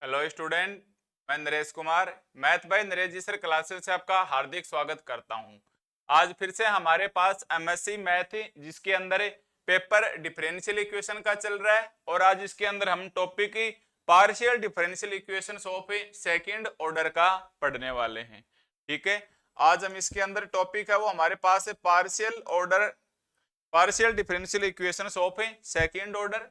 Hello student, मैं Naresh Kumar math by Naresh ji sir classes से आपका हार्दिक स्वागत करता हूं। आज फिर से हमारे पास एमएससी मैथ जिसके अंदर पेपर डिफरेंशियल इक्वेशन का चल रहा है और आज इसके अंदर हम topic partial differential equations of second order का पढ़ने वाले हैं। ठीक है, आज हम इसके अंदर टॉपिक है वो हमारे पास है partial differential equations of second order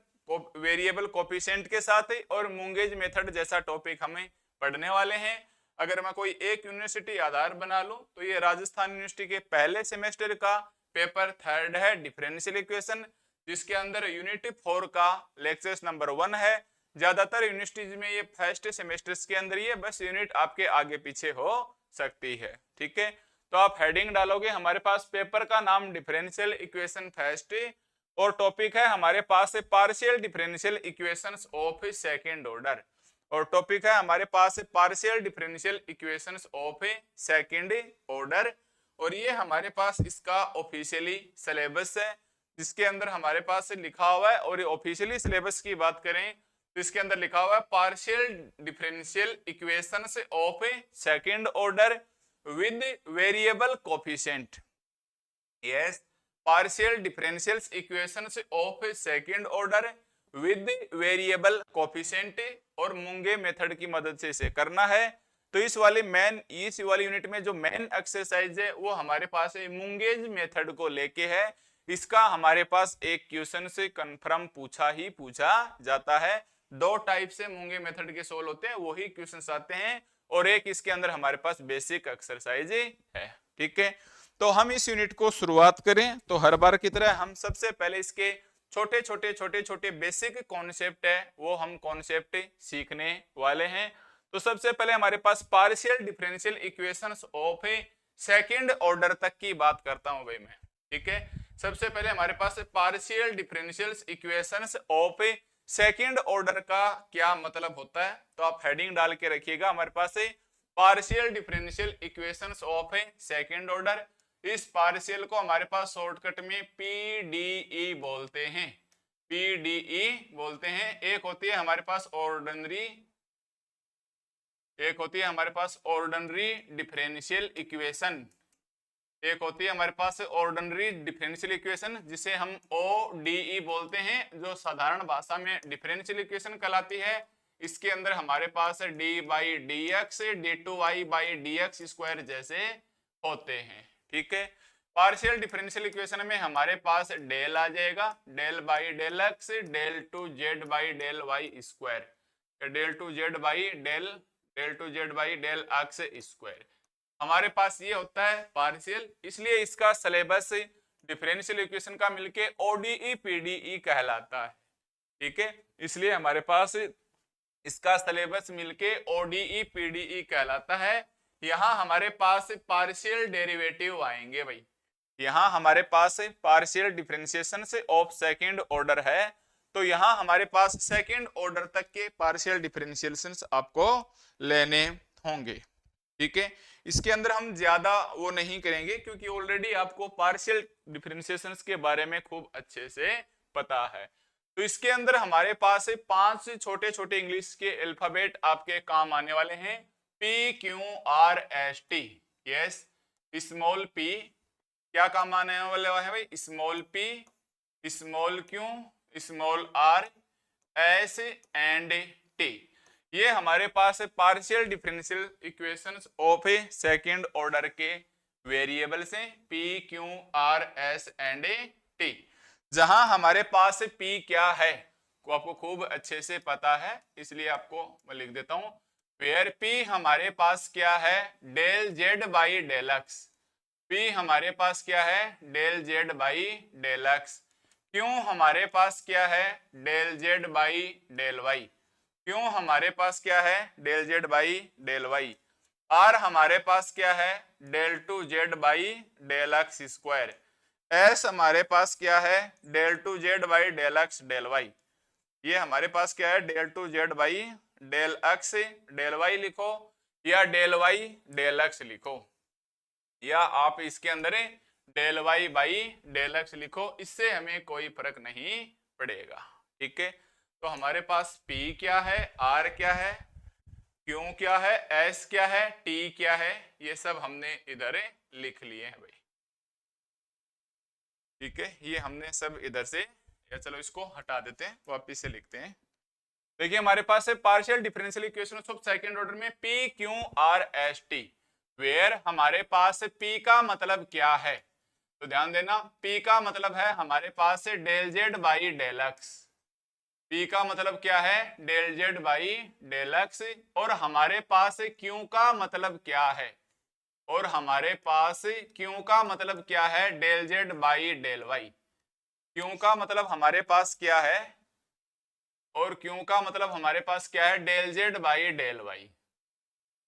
variable coefficient के साथ है और मुंगेज मेथड जैसा टॉपिक हमें पढ़ने वाले हैं। अगर मैं कोई एक यूनिवर्सिटी आधार बना लूं तो ये राजस्थान यूनिवर्सिटी के पहले सेमेस्टर का पेपर 3 है डिफरेंशियल इक्वेशन, जिसके अंदर यूनिट 4 का लेक्चर नंबर 1 है। ज्यादातर यूनिवर्सिटीज में ये फर्स्ट सेमेस्टर्स के अंदर ये बस यूनिट आपके आगे पीछे हो सकती है। ठीक है, तो आप हेडिंग डालोगे, हमारे पास पेपर का नाम डिफरेंशियल इक्वेशन फर्स्ट और टॉपिक है हमारे पास partial differential equations of second order और टॉपिक है हमारे पास partial differential equations of second order और ये हमारे पास इसका ऑफिशियली सिलेबस है जिसके अंदर हमारे पास लिखा हुआ है। और ये ऑफिशियली सिलेबस की बात करें तो इसके अंदर लिखा हुआ है partial differential equations of second order with variable coefficient. Yes, partial differential equations of second order with variable coefficient और मुंगे मेथड की मदद से इसे करना है। तो इस वाली यूनिट में जो मेन एक्सरसाइज है वो हमारे पास मुंगेज मेथड को लेके है। इसका हमारे पास एक क्वेश्चन से कंफर्म पूछा जाता है। 2 टाइप से मुंगे मेथड के सोल्व होते हैं, वही क्वेश्चंस आते हैं और एक इसके अंदर हमारे पास बेसिक एक्सरसाइज है। ठीक है, तो हम इस यूनिट को शुरुआत करें तो हर बार की तरह हम सबसे पहले इसके छोटे बेसिक कॉन्सेप्ट है वो हम कॉन्सेप्ट सीखने वाले हैं। तो सबसे पहले हमारे पास partial differential equations of second order तक की बात करता हूं भाई मैं। ठीक है, सबसे पहले हमारे पास partial differential equations of second order का क्या मतलब होता है, तो आप हेडिंग डाल के रखिएगा हमारे पास partial differential equations of second order. इस पार्शियल को हमारे पास शॉर्टकट में पीडीई बोलते हैं, एक होती है हमारे पास ऑर्डिनरी डिफरेंशियल इक्वेशन, एक होती है हमारे पास ऑर्डिनरी डिफरेंशियल इक्वेशन जिसे हम ओडीई बोलते हैं, जो साधारण भाषा में डिफरेंशियल इक्वेशन कहलाती है। इसके अंदर हमारे पास d by d X d two Y by d X square जैसे होते हैं। ठीक है, पार्शियल डिफरेंशियल इक्वेशन में हमारे पास डेल आ जाएगा, del by del x del two Z by del Y square, del two Z by del x square. हमारे पास ये होता है पार्शियल, इसलिए इसका सिलेबस डिफरेंशियल इक्वेशन का मिलके ओडीई पीडीई कहलाता है। ठीक है, इसलिए हमारे पास इसका सिलेबस मिलके ओडीई पीडीई कहलाता है। यहां हमारे पास पार्शियल डेरिवेटिव आएंगे भाई, यहां हमारे पास पार्शियल डिफरेंशिएशन से ऑफ सेकंड ऑर्डर है, तो यहां हमारे पास सेकंड ऑर्डर तक के पार्शियल डिफरेंशिएशंस आपको लेने होंगे। ठीक है, इसके अंदर हम ज्यादा वो नहीं करेंगे क्योंकि ऑलरेडी आपको पार्शियल डिफरेंशिएशंस के बारे में खूब अच्छे से पता है। तो इसके अंदर हमारे पास 5 छोटे इंग्लिश के अल्फाबेट आपके काम आने वाले हैं, P Q R S T. Yes, small P क्या काम आने वाले है भाई, small P, small Q, small R, S and T. ये हमारे पास partial differential equations of second order के वेरिएबल्स हैं, P Q R S and T. जहां हमारे पास पी क्या है को आपको खूब अच्छे से पता है, इसलिए आपको मैं लिख देता हूं, वेयर पी हमारे पास क्या है, del Z by del x. P हमारे पास क्या है, del Z by del x. Q हमारे पास क्या है, del Z by del y. Q हमारे पास क्या है, del Z by del y. R हमारे पास क्या है, del two Z by del x square. S हमारे पास क्या है, del two Z by del x del Y. ये हमारे पास क्या है, del two Z by del x del Y लिखो या डेल वाई डेल एक्स लिखो, या आप इसके अंदर del y by del x लिखो, इससे हमें कोई फर्क नहीं पड़ेगा। ठीक है, तो हमारे पास P क्या है, R क्या है, Q क्या है, S क्या है, T क्या है, ये सब हमने इधर लिख लिए हैं भाई। ठीक है, ये हमने सब इधर से, या चलो इसको हटा देते हैं, वापिस से लिखते हैं। देखिए हमारे पास है partial differential equation of second order में P Q R S T, where हमारे पास P का मतलब क्या है, तो ध्यान देना P का मतलब है हमारे पास है del Z by del x. P का मतलब क्या है, del Z by del x. और हमारे पास Q का मतलब क्या है, और हमारे पास Q का मतलब क्या है, del Z by del y. Q का मतलब हमारे पास क्या है, और Q का मतलब हमारे पास क्या है, del Z by del Y,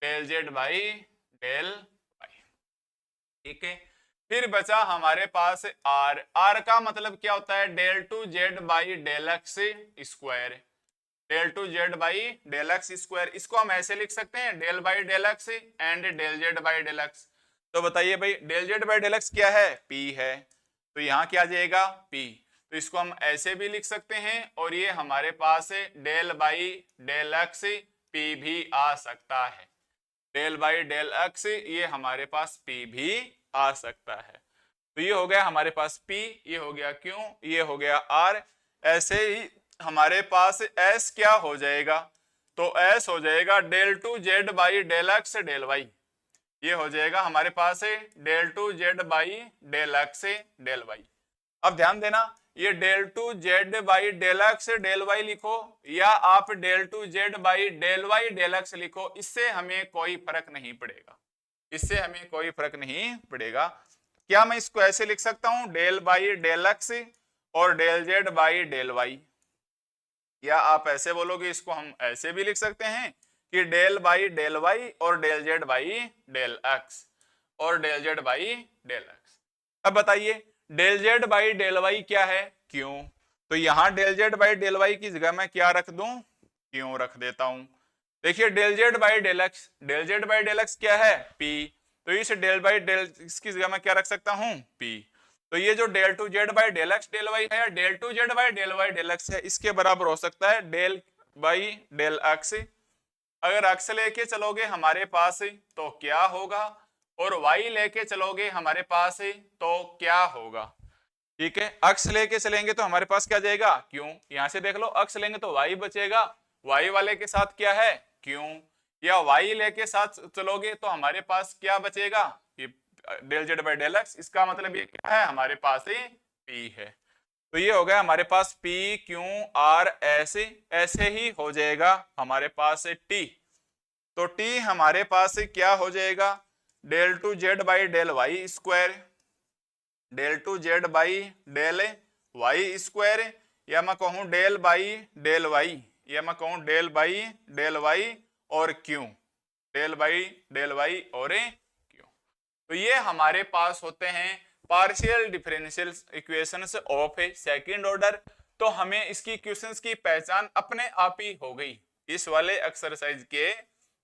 del Z by del y. ठीक है, फिर बचा हमारे पास R। R का मतलब क्या होता है, del two Z by del x square, del two Z by del x square. इसको हम ऐसे लिख सकते हैं, del by del x and del Z by del x. तो बताइए भाई del Z by del x क्या है, P है, तो यहाँ क्या आ जाएगा P। तो इसको हम ऐसे भी लिख सकते हैं, और ये हमारे पास del by del x P भी आ सकता है, डेल बाई डेल एक्स ये हमारे पास P भी आ सकता है। तो ये हो गया हमारे पास P, ये हो गया Q, ये हो गया R। ऐसे ही हमारे पास S क्या हो जाएगा, तो S हो जाएगा del two Z by del x del Y. ये हो जाएगा हमारे पास del two Z by del x del Y. अब ध्यान देना, ये del two Z by del x del Y लिखो, या आप del two Z by del Y del x लिखो, इससे हमें कोई फर्क नहीं पड़ेगा, इससे हमें कोई फर्क नहीं पड़ेगा। क्या मैं इसको ऐसे लिख सकता हूं, डेल बाई डेल एक्स और del Z by del Y, या आप ऐसे बोलोगे, इसको हम ऐसे भी लिख सकते हैं कि डेल बाई डेल वाई और del Z by del x और del Z by del X. अब बताइए del Z by del Y क्या है, क्यों, तो यहां del Z by del Y की जगह मैं क्या रख दूं, क्यों रख देता हूं। देखिए del Z by del x, del Z by del x क्या है, P, तो इस डेल बाई डेल इसकी जगह मैं क्या रख सकता हूं, P। तो ये जो del two Z by del x del Y है, del two Z by del Y del X है, इसके बराबर हो सकता है डेल बाई डेल एक्स। अगर एक्स लेके चलोगे हमारे पास तो क्या होगा, और वाई लेके चलोगे हमारे पास तो क्या होगा। ठीक है, अक्स लेके चलेंगे तो हमारे पास क्या जाएगा, क्यों, यहां से देख लो अक्स लेंगे तो वाई बचेगा, वाई वाले के साथ क्या है, क्यों, या वाई लेके साथ चलोगे तो हमारे पास क्या बचेगा, ये del Z by del x. इसका मतलब ये क्या है, हमारे पास P है। तो ये हो गया हमारे पास P Q R S, ऐसे ही हो जाएगा हमारे पास T। तो T हमारे पास क्या हो जाएगा, del two Z by del Y square, del two Z by del Y square, या मैं कहूं डेल बाई डेल वाई, या मैं कहूं डेल बाई डेल वाई और Q, del by del Y और क्यू। तो ये हमारे पास होते हैं partial differential equations of a second order. तो हमें इसकी क्वेश्चंस की पहचान अपने आप ही हो गई, इस वाले एक्सरसाइज के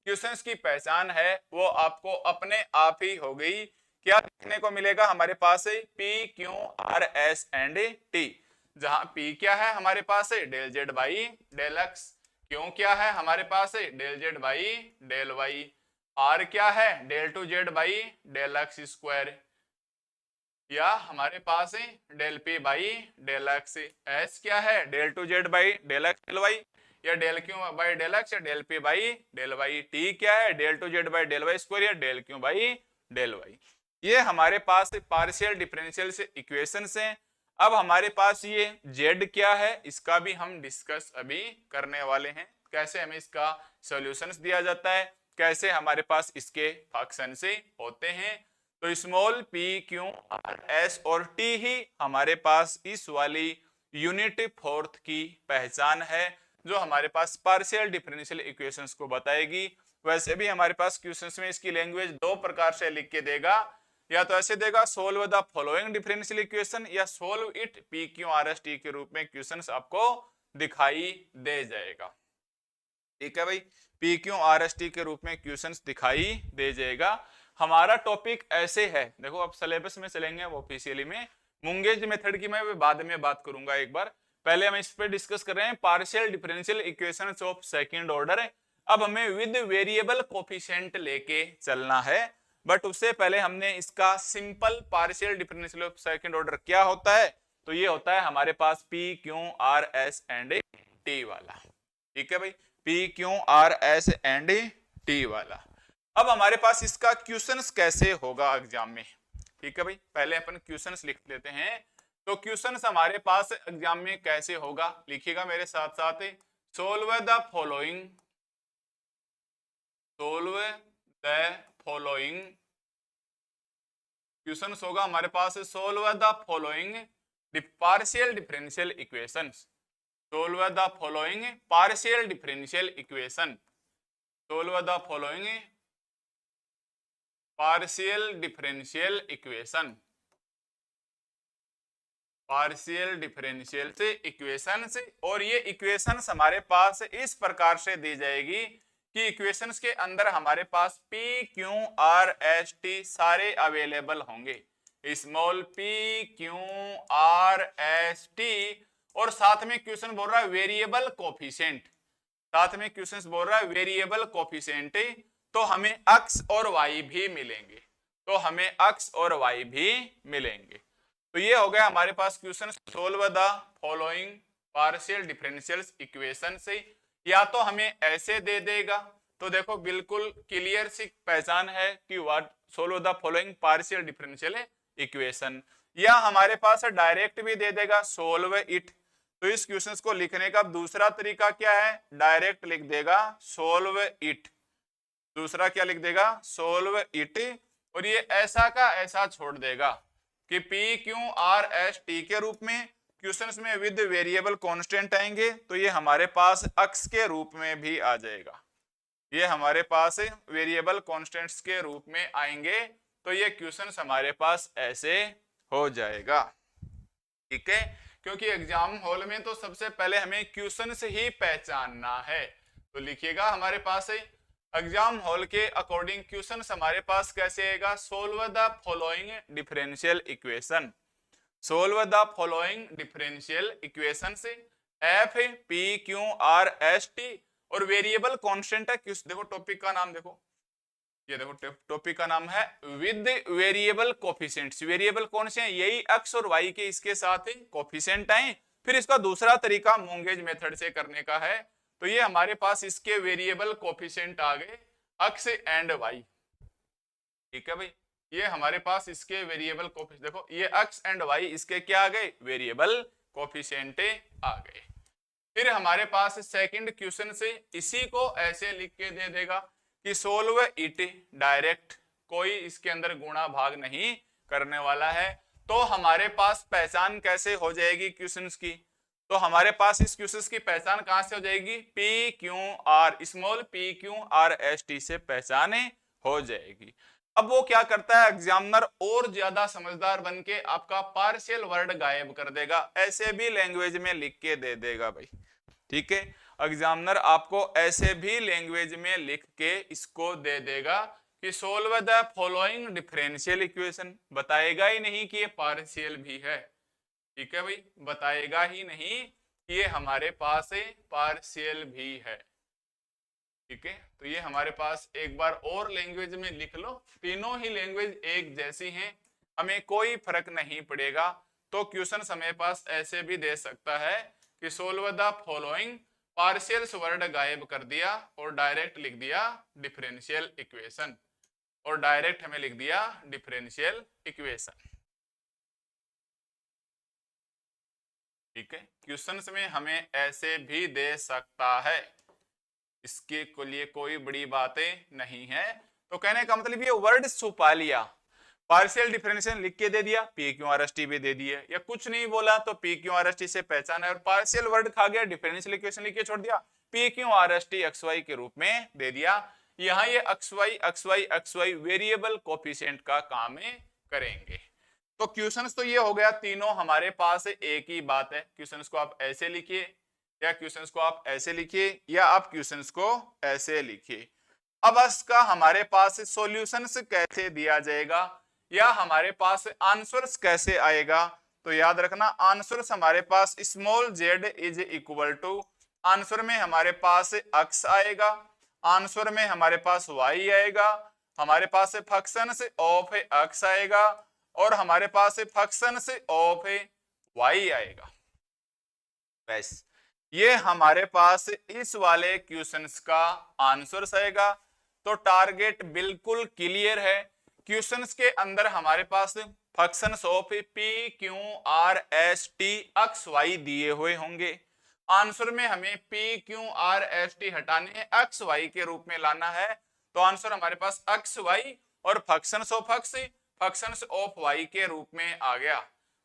क्वेश्चंस की पहचान है वो आपको अपने आप ही हो गई। क्या देखने को मिलेगा हमारे पास, P Q R S and T, जहां P क्या है हमारे पास del Z by del X, Q क्या है हमारे पास del Z by del Y, R क्या है del two Z by del x square, या हमारे पास del P by del X, S क्या है del two Z by del x del Y, या del Q by del X, या del P by del Y, T क्या है del two Z by del Y square, या del Q by del Y. ये हमारे पास partial differential से equations हैं। अब हमारे पास ये Z क्या है, इसका भी हम डिस्कस अभी करने वाले हैं, कैसे हमें इसका सॉल्यूशंस दिया जाता है, कैसे हमारे पास इसके फंक्शन से होते हैं। तो small p q r s और t ही हमारे पास इस वाली यूनिट फोर्थ की पहचान है, जो हमारे पास पार्शियल डिफरेंशियल इक्वेशंस को बताएगी। वैसे भी हमारे पास क्वेश्चंस में इसकी लैंग्वेज दो प्रकार से लिख के देगा, या तो ऐसे देगा solve the following differential equation, या solve it P Q R S T के रूप में क्वेश्चंस आपको दिखाई दे जाएगा। ठीक है भाई, P Q R S T के रूप में क्वेश्चंस दिखाई दे जाएगा। हमारा टॉपिक ऐसे है, देखो अब सिलेबस में चलेंगे वो ऑफिशियली में, मुंगेज मेथड की मैं बाद में बात करूंगा एक बार, पहले हम इस पे डिस्कस कर रहे हैं partial differential equations of second order. अब हमें विद वेरिएबल कोफिशिएंट लेके चलना है, बट उससे पहले हमने इसका simple partial differential of second order क्या होता है, तो ये होता है हमारे पास P Q R S and T वाला। ठीक है भाई, P Q R S and T वाला। अब हमारे पास इसका क्वेश्चंस कैसे होगा एग्जाम में। ठीक है भाई, पहले अपन क्वेश्चंस लिख लेते हैं। तो क्वेश्चंस हमारे पास एग्जाम में कैसे होगा, लिखिएगा मेरे साथ साथ। Solve the following, solve the following questions होगा हमारे पास। Solve the following partial differential equations, solve the following partial differential equation, solve the following partial differential equation, partial differential से इक्वेशन से। और ये इक्वेशंस हमारे पास इस प्रकार से दी जाएगी कि इक्वेशंस के अंदर हमारे पास P Q R S T सारे अवेलेबल होंगे, small P Q R S T. और साथ में क्वेश्चन बोल रहा है वेरिएबल कोफिशिएंट, साथ में क्वेश्चन बोल रहा है वेरिएबल कोफिशिएंट, तो हमें एक्स और वाई भी मिलेंगे, तो हमें एक्स और वाई भी मिलेंगे। तो ये हो गया हमारे पास question. Solve the following partial differential equation से, या तो हमें ऐसे दे देगा, तो देखो बिल्कुल क्लियर सी पहचान है कि what solve the following partial differential equation, या हमारे पास डायरेक्ट भी दे देगा सोल्व इट। तो इस क्वेश्चन को लिखने का दूसरा तरीका क्या है, डायरेक्ट लिख देगा सोल्व इट, दूसरा क्या लिख देगा सोल्व इट, और ये ऐसा का ऐसा छोड़ देगा कि P Q R S T के रूप में। क्वेश्चंस में विद वेरिएबल कांस्टेंट आएंगे तो ये हमारे पास अक्स के रूप में भी आ जाएगा, ये हमारे पास वेरिएबल कांस्टेंट्स के रूप में आएंगे, तो ये क्वेश्चंस हमारे पास ऐसे हो जाएगा। ठीक है, क्योंकि एग्जाम हॉल में तो सबसे पहले हमें क्वेश्चंस ही पहचानना है। तो लिखिएगा हमारे पास एग्जाम हॉल के अकॉर्डिंग क्वेश्चंस हमारे पास कैसे आएगा, solve the following differential equation, solve the following differential equation से F P Q R S T, और वेरिएबल कांस्टेंट है। देखो टॉपिक का नाम देखो, ये देखो टॉपिक का नाम है विद वेरिएबल कोफिशिएंट्स। वेरिएबल कौन से हैं, यही एक्स और वाई के इसके साथ कोफिशिएंट आए। फिर इसका दूसरा तरीका मोंगेज मेथड से करने का है, तो ये हमारे पास इसके वेरिएबल कोफिशिएंट आ गए एक्स एंड वाई। ठीक है भाई, ये हमारे पास इसके वेरिएबल कोफिशिएंट, देखो ये एक्स एंड वाई इसके क्या आ गए, वेरिएबल कोफिशिएंट आ गए। फिर हमारे पास सेकंड क्वेश्चन से इसी को ऐसे लिख के दे देगा कि सोल्व इट डायरेक्ट, कोई इसके अंदर गुणा भाग नहीं करने वाला है। तो हमारे पास पहचान कैसे हो जाएगी क्वेश्चंस की, तो हमारे पास इस क्वेश्चंस की पहचान कहां से हो जाएगी, P Q are small P Q R S T से पहचान हो जाएगी। अब वो क्या करता है एग्जामिनर, और ज्यादा समझदार बन के आपका पार्शियल वर्ड गायब कर देगा, ऐसे भी लैंग्वेज में लिख के दे देगा भाई। ठीक है, एग्जामिनर आपको ऐसे भी लैंग्वेज में लिख के इसको दे देगा कि solve the following differential equation, बताएगा ही नहीं कि ये पार्शियल भी है। ठीक है भाई, बताएगा ही नहीं कि ये हमारे पास पार्शियल भी है। ठीक है, तो ये हमारे पास एक बार और लैंग्वेज में लिख लो, तीनों ही लैंग्वेज एक जैसी हैं, हमें कोई फर्क नहीं पड़ेगा। तो क्वेश्चन हमारे पास ऐसे भी दे सकता है कि solve the following, partial word गायब कर दिया और डायरेक्ट लिख दिया डिफरेंशियल इक्वेशन, और डायरेक्ट हमें लिख दिया डिफरेंशियल इक्वेशन। ठीक है, क्वेश्चंस में हमें ऐसे भी दे सकता है, इसके लिए कोई बड़ी बातें नहीं है। तो कहने का मतलब ये वर्ड छुपा लिया, पार्शियल डिफरेंशियल लिख के दे दिया, P Q R S T भी दे दिया, या कुछ नहीं बोला तो P Q R S T से पहचाना है, और पार्शियल वर्ड खा गया, डिफरेंशियल इक्वेशन लिख के छोड़ दिया, P Q R S T X Y के रूप में दे दिया। यहाँ ये एक्स वाई वेरिएबल कोफिशिएंट का काम करेंगे। तो क्वेश्चंस तो ये हो गया, तीनों हमारे पास एक ही बात है। क्वेश्चंस को आप ऐसे लिखिए, या क्वेश्चंस को आप ऐसे लिखिए, या आप क्वेश्चंस को ऐसे लिखिए। अब इसका हमारे पास सॉल्यूशंस कैसे दिया जाएगा, या हमारे पास आंसर्स कैसे आएगा, तो याद रखना आंसर्स हमारे पास small z is equal to, answer में हमारे पास x आएगा, आंसर में हमारे पास y आएगा, हमारे पास फंक्शन से ऑफ x आएगा और हमारे पास फंक्शन से ऑफ y आएगा। बस ये हमारे पास इस वाले क्वेश्चंस का आंसर आएगा। तो टारगेट बिल्कुल क्लियर है। क्वेश्चंस के अंदर हमारे पास functions of p q r s t x y दिए हुए होंगे। आंसर में हमें p q r s t हटाने हैं, x y के रूप में लाना है। तो आंसर हमारे पास x y और functions of x functions of y के रूप में आ गया,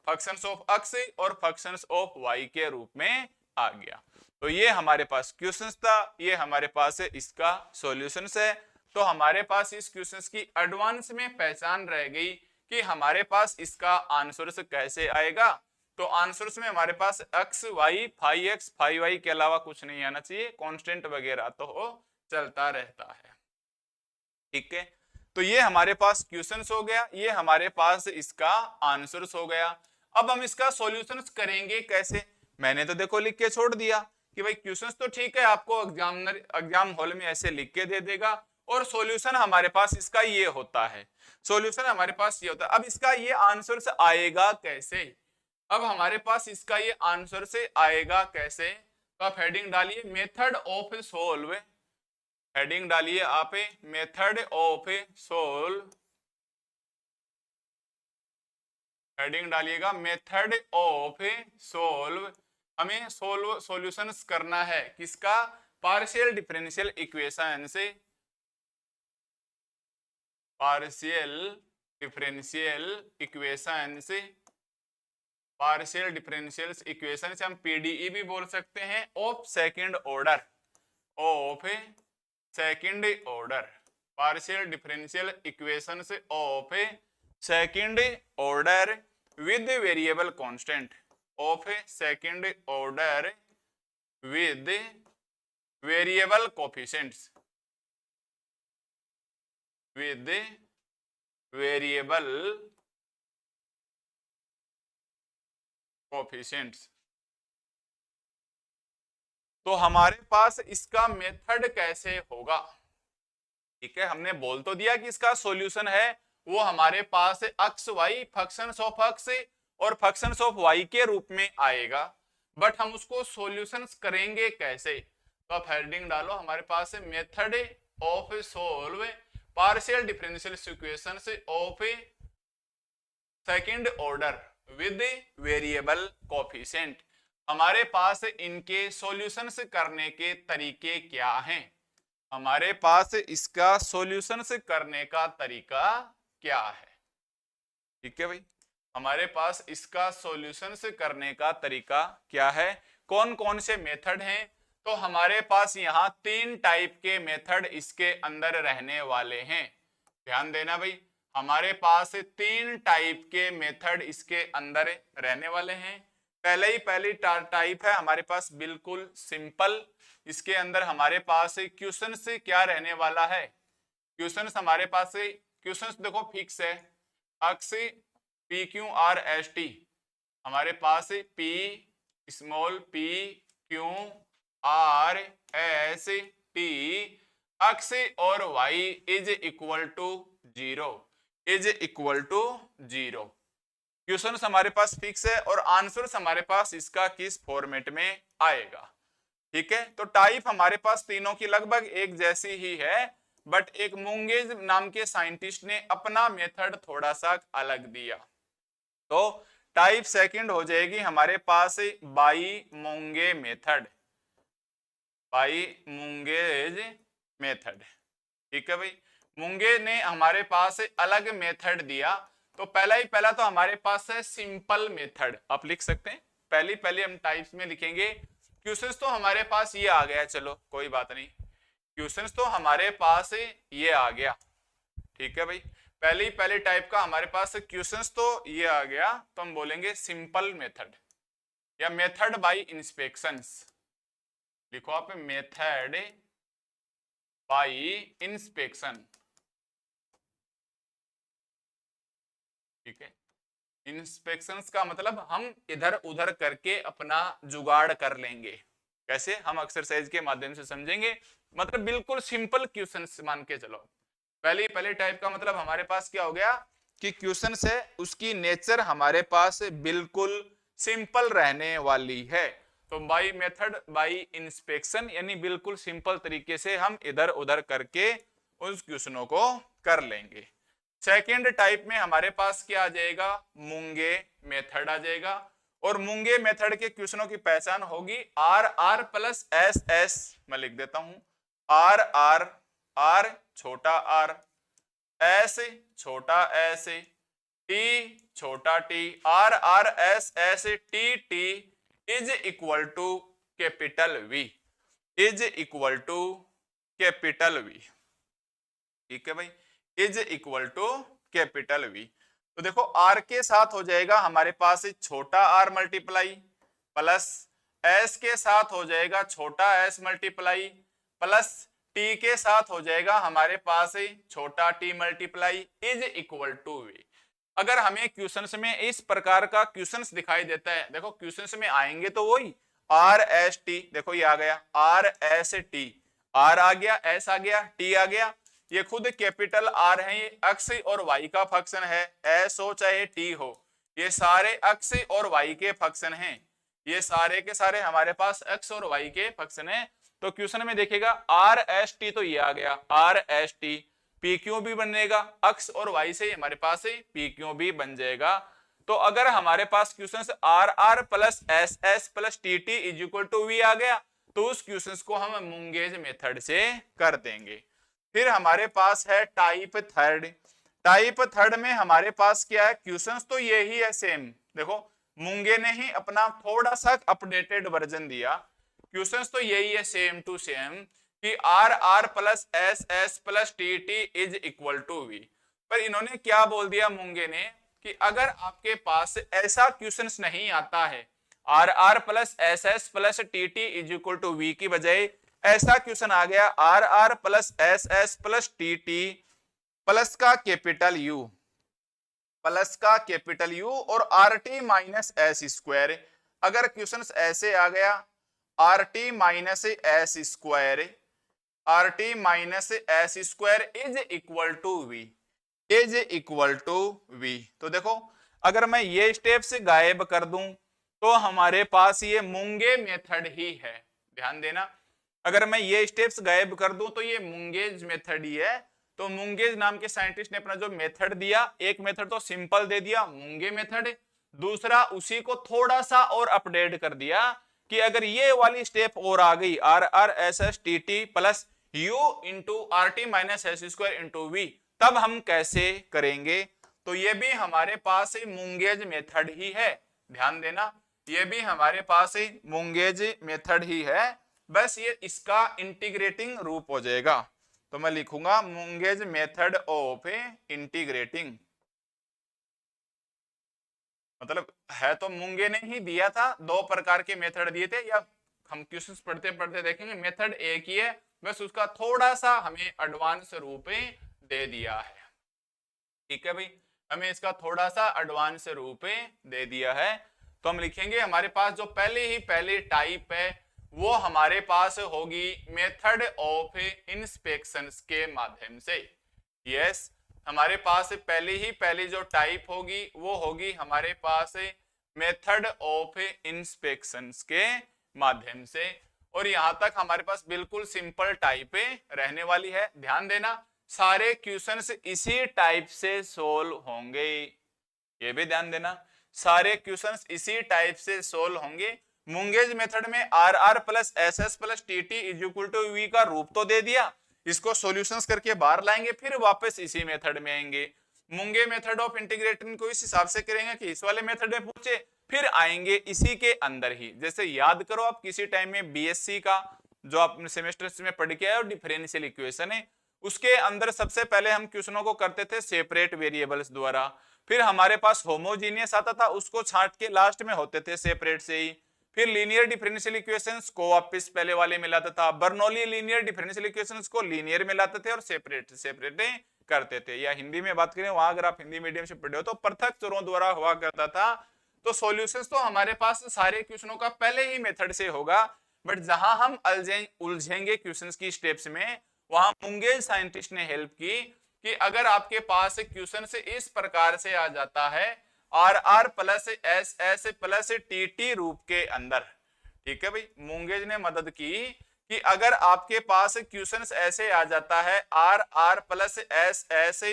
फंक्शंस ऑफ x और फंक्शंस ऑफ y के रूप में आ गया। तो ये हमारे पास क्वेश्चन था, ये हमारे पास इसका सॉल्यूशन है। तो हमारे पास इस क्वेश्चन की एडवांस में पहचान रह गई कि हमारे पास इसका आंसर कैसे आएगा। तो आंसर्स में हमारे पास x y phi x phi y के अलावा कुछ नहीं आना चाहिए, कांस्टेंट वगैरह तो हो चलता रहता है। ठीक है, तो ये हमारे पास क्वेश्चंस हो गया, ये हमारे पास इसका आंसर्स हो गया। अब हम इसका सॉल्यूशंस करेंगे कैसे। मैंने तो देखो लिख के छोड़ दिया कि भाई क्वेश्चंस तो ठीक है, आपको एग्जाम हॉल में ऐसे लिख के दे देगा और सॉल्यूशन हमारे पास इसका ये होता है, सॉल्यूशन हमारे पास ये होता है। अब इसका ये आंसर से आएगा कैसे, अब हमारे पास इसका ये आंसर से आएगा कैसे। तो आप हेडिंग डालिए मेथड ऑफ सोल्व, हेडिंग डालिए आप मेथड ऑफ सोल्व, हेडिंग डालिएगा मेथड ऑफ सोल्व। हमें सॉल्यूशंस करना है किसका, पार्शियल डिफरेंशियल इक्वेशन से, पार्शियल डिफरेंशियल इक्वेशन से, पार्शियल डिफरेंशियल इक्वेशन से हम पीडीई भी बोल सकते हैं, of second order, of second order, partial differential equation से of second order with variable constant, of second order with variable coefficients, with variable coefficients. तो हमारे पास इसका मेथड कैसे होगा। ठीक है, हमने बोल तो दिया कि इसका सॉल्यूशन है वो हमारे पास X Y functions of X और फंक्शंस ऑफ वाई के रूप में आएगा, बट हम उसको सॉल्यूशंस करेंगे कैसे। तो आप हेडिंग डालो, हमारे पास है method of solve partial differential equations of second order with variable coefficient. हमारे पास इनके सॉल्यूशंस करने के तरीके क्या हैं, हमारे पास इसका सॉल्यूशंस करने का तरीका क्या है। ठीक है भाई, हमारे पास इसका सॉल्यूशंस करने का तरीका क्या है, कौन कौन से मेथड हैं। तो हमारे पास यहाँ 3 टाइप के मेथड इसके अंदर रहने वाले हैं। ध्यान देना भाई, हमारे पास 3 टाइप के मेथड इसके अंदर रहने वाले हैं। पहली टाइप है हमारे पास बिल्कुल सिंपल, इसके अंदर हमारे पास क्वेश्चन से क्या रहने वाला है, क्वेश्चन हमारे पास क्वेश्चन देखो फिक्स है, X P Q R S T, हमारे पास P small P Q R S T X और Y is equal to 0, is equal to 0। Question हमारे पास फिक्स है और आंसर हमारे पास इसका किस फॉर्मेट में आएगा। ठीक है, तो टाइप हमारे पास तीनों की लगभग एक जैसी ही है, बट एक मुंगे नाम के साइंटिस्ट ने अपना मेथड थोड़ा सा अलग दिया। तो टाइप सेकंड हो जाएगी हमारे पास by Monge method, by Monge's method. ठीक है भाई, मुंगे ने हमारे पास अलग मेथड दिया। तो पहला तो हमारे पास है सिंपल मेथड, आप लिख सकते हैं, पहली हम टाइप्स में लिखेंगे। क्वेश्चंस तो हमारे पास ये आ गया, चलो कोई बात नहीं, क्वेश्चंस तो हमारे पास ये आ गया। ठीक है भाई, पहली टाइप का हमारे पास क्वेश्चंस तो ये आ गया, तो हम बोलेंगे सिंपल मेथड या मेथड बाय इंस्पेक्शंस। लिखो आप मेथड बाय इंस्पेक्शन। ठीक है, इंस्पेक्शंस का मतलब हम इधर उधर करके अपना जुगाड़ कर लेंगे। कैसे, हम एक्सरसाइज के माध्यम से समझेंगे, मतलब बिल्कुल सिंपल क्वेश्चंस मान के चलो। पहले टाइप का मतलब हमारे पास क्या हो गया कि क्वेश्चन है उसकी नेचर हमारे पास बिल्कुल सिंपल रहने वाली है। तो बाई मेथड बाई इंस्पेक्शन यानी बिल्कुल सिंपल तरीके से हम इधर उधर करके उस क्वेश्चनों को कर लेंगे। सेकेंड टाइप में हमारे पास क्या आ जाएगा, मुंगे मेथड आ जाएगा। और मुंगे मेथड के क्वेश्चनों की पहचान होगी R R plus S S, मैं लिख देता हूं आर आर, आर छोटा आर, एस छोटा एस, टी छोटा टी, R R S S T T is equal to capital V, is equal to capital V. ठीक है भाई, is equal to capital V. तो देखो आर के साथ हो जाएगा हमारे पास छोटा आर मल्टीप्लाई प्लस एस के साथ हो जाएगा छोटा एस मल्टीप्लाई प्लस टी के साथ हो जाएगा हमारे पास छोटा T multiply is equal to V. अगर हमें क्वेश्चंस में इस प्रकार का क्वेश्चंस दिखाई देता है, देखो क्वेश्चंस में आएंगे तो वही आर एस टी, देखो ये आ गया आर एस टी, आर आ गया, एस आ गया, टी आ गया, ये खुद कैपिटल आर है, ये एक्स और वाई का फंक्शन है, एस हो चाहे टी हो, ये सारे एक्स और वाई के फंक्शन हैं, ये सारे के सारे हमारे पास एक्स और वाई के फंक्शन है। तो क्वेश्चन में देखिएगा आर एस टी, तो ये आ गया are S T, P Q भी बनेगा, एक्स और वाई से हमारे पास पी क्यू भी बन जाएगा। तो अगर हमारे पास question R R plus S S plus T T is equal to V आ गया, तो उस क्वेश्चन को हम मुंगेज मेथड से कर देंगे। फिर हमारे पास है टाइप थर्ड। टाइप थर्ड में हमारे पास क्या है, क्वेश्चंस तो यही है सेम, देखो मुंगे ने ही अपना थोड़ा सा अपडेटेड वर्जन दिया, क्वेश्चंस तो यही है सेम टू सेम कि R R plus S S plus T T is equal to V. पर इन्होंने क्या बोल दिया मुंगे ने कि अगर आपके पास ऐसा क्वेश्चंस नहीं आता है R R plus S S plus T T is equal to V की बजाय ऐसा क्वेश्चन आ गया R R plus S S plus T T plus का कैपिटल यू, प्लस का कैपिटल यू और R T minus S square, अगर question ऐसे आ गया R T minus S square, R T minus S square is equal to V, is equal to V. तो देखो अगर मैं ये स्टेप्स गायब कर दूं तो हमारे पास ये मुंगे मेथड ही है, ध्यान देना, अगर मैं ये स्टेप्स गायब कर दूं तो ये मुंगेज मेथड ही है। तो मुंगेज नाम के साइंटिस्ट ने अपना जो मेथड दिया, एक मेथड तो सिंपल दे दिया मुंगे मेथड, दूसरा उसी को थोड़ा सा और अपडेट कर दिया कि अगर ये वाली स्टेप और आ गई R R S S T T plus U into R T minus S square into V, तब हम कैसे करेंगे। तो ये भी हमारे पास मुंगेज मेथड ही है, ध्यान देना, ये भी हमारे पास मुंगेज मेथड ही है, बस ये इसका इंटीग्रेटिंग रूप हो जाएगा। तो मैं लिखूंगा मुंगेज मेथड ऑफ इंटीग्रेटिंग, मतलब है तो मुंगे ने ही दिया था, दो प्रकार के मेथड दिए थे, या हम क्वेश्चंस पढ़ते पढ़ते देखेंगे मेथड एक ही है, बस उसका थोड़ा सा हमें एडवांस रूप दे दिया है। ठीक है भाई, हमें इसका थोड़ा सा एडवांस रूप दे दिया है। तो हम लिखेंगे हमारे पास जो पहली टाइप है वो हमारे पास होगी मेथड ऑफ इंस्पेक्शंस के माध्यम से। यस, हमारे पास पहली जो टाइप होगी वो होगी हमारे पास मेथड ऑफ इंस्पेक्शंस के माध्यम से। और यहां तक हमारे पास बिल्कुल सिंपल टाइप रहने वाली है, ध्यान देना सारे क्वेश्चंस इसी टाइप से सोल्व होंगे, ये भी ध्यान देना सारे क्वेश्चंस इसी टाइप से सोल्व होंगे। मुंगेज मेथड में R R plus S S plus T T is equal to V का रूप तो दे दिया, इसको सॉल्यूशंस करके बाहर लाएंगे, फिर वापस इसी मेथड में आएंगे। मुंगे मेथड ऑफ इंटीग्रेटिंग को इस हिसाब से करेंगे कि इस वाले मेथड में पूछे, फिर आएंगे इसी के अंदर ही। जैसे याद करो आप किसी टाइम में B.Sc का जो आप सेमेस्टर में पढ़ के आए और डिफरेंशियल इक्वेशन है, उसके अंदर सबसे पहले हम क्वेश्चनों को करते थे सेपरेट वेरिएबल्स द्वारा, फिर हमारे पास होमोजीनियस आता था, उसको छांट के लास्ट में होते थे सेपरेट से ही, फिर लीनियर डिफरेंशियल इक्वेशंस को वापस पहले वाले में लाता था, बर्नौली लीनियर डिफरेंशियल इक्वेशंस को लीनियर में लाते थे और सेपरेट करते थे। या हिंदी में बात करें वहां अगर आप हिंदी मीडियम से पढ़े हो तो पृथक चरों द्वारा हुआ करता था। तो सॉल्यूशंस तो हमारे पास सारे क्वेश्चनों का पहले ही मेथड से होगा, बट जहां हम उलझेंगे क्वेश्चंस की स्टेप्स में, वहां मुंगेज साइंटिस्ट ने हेल्प की कि अगर आपके पास क्वेश्चन से इस प्रकार से आ जाता है R R plus S S plus T T रूप के अंदर, ठीक है भाई, मुंगेज ने मदद की कि अगर आपके पास क्वेश्चन ऐसे आ जाता है R R plus S S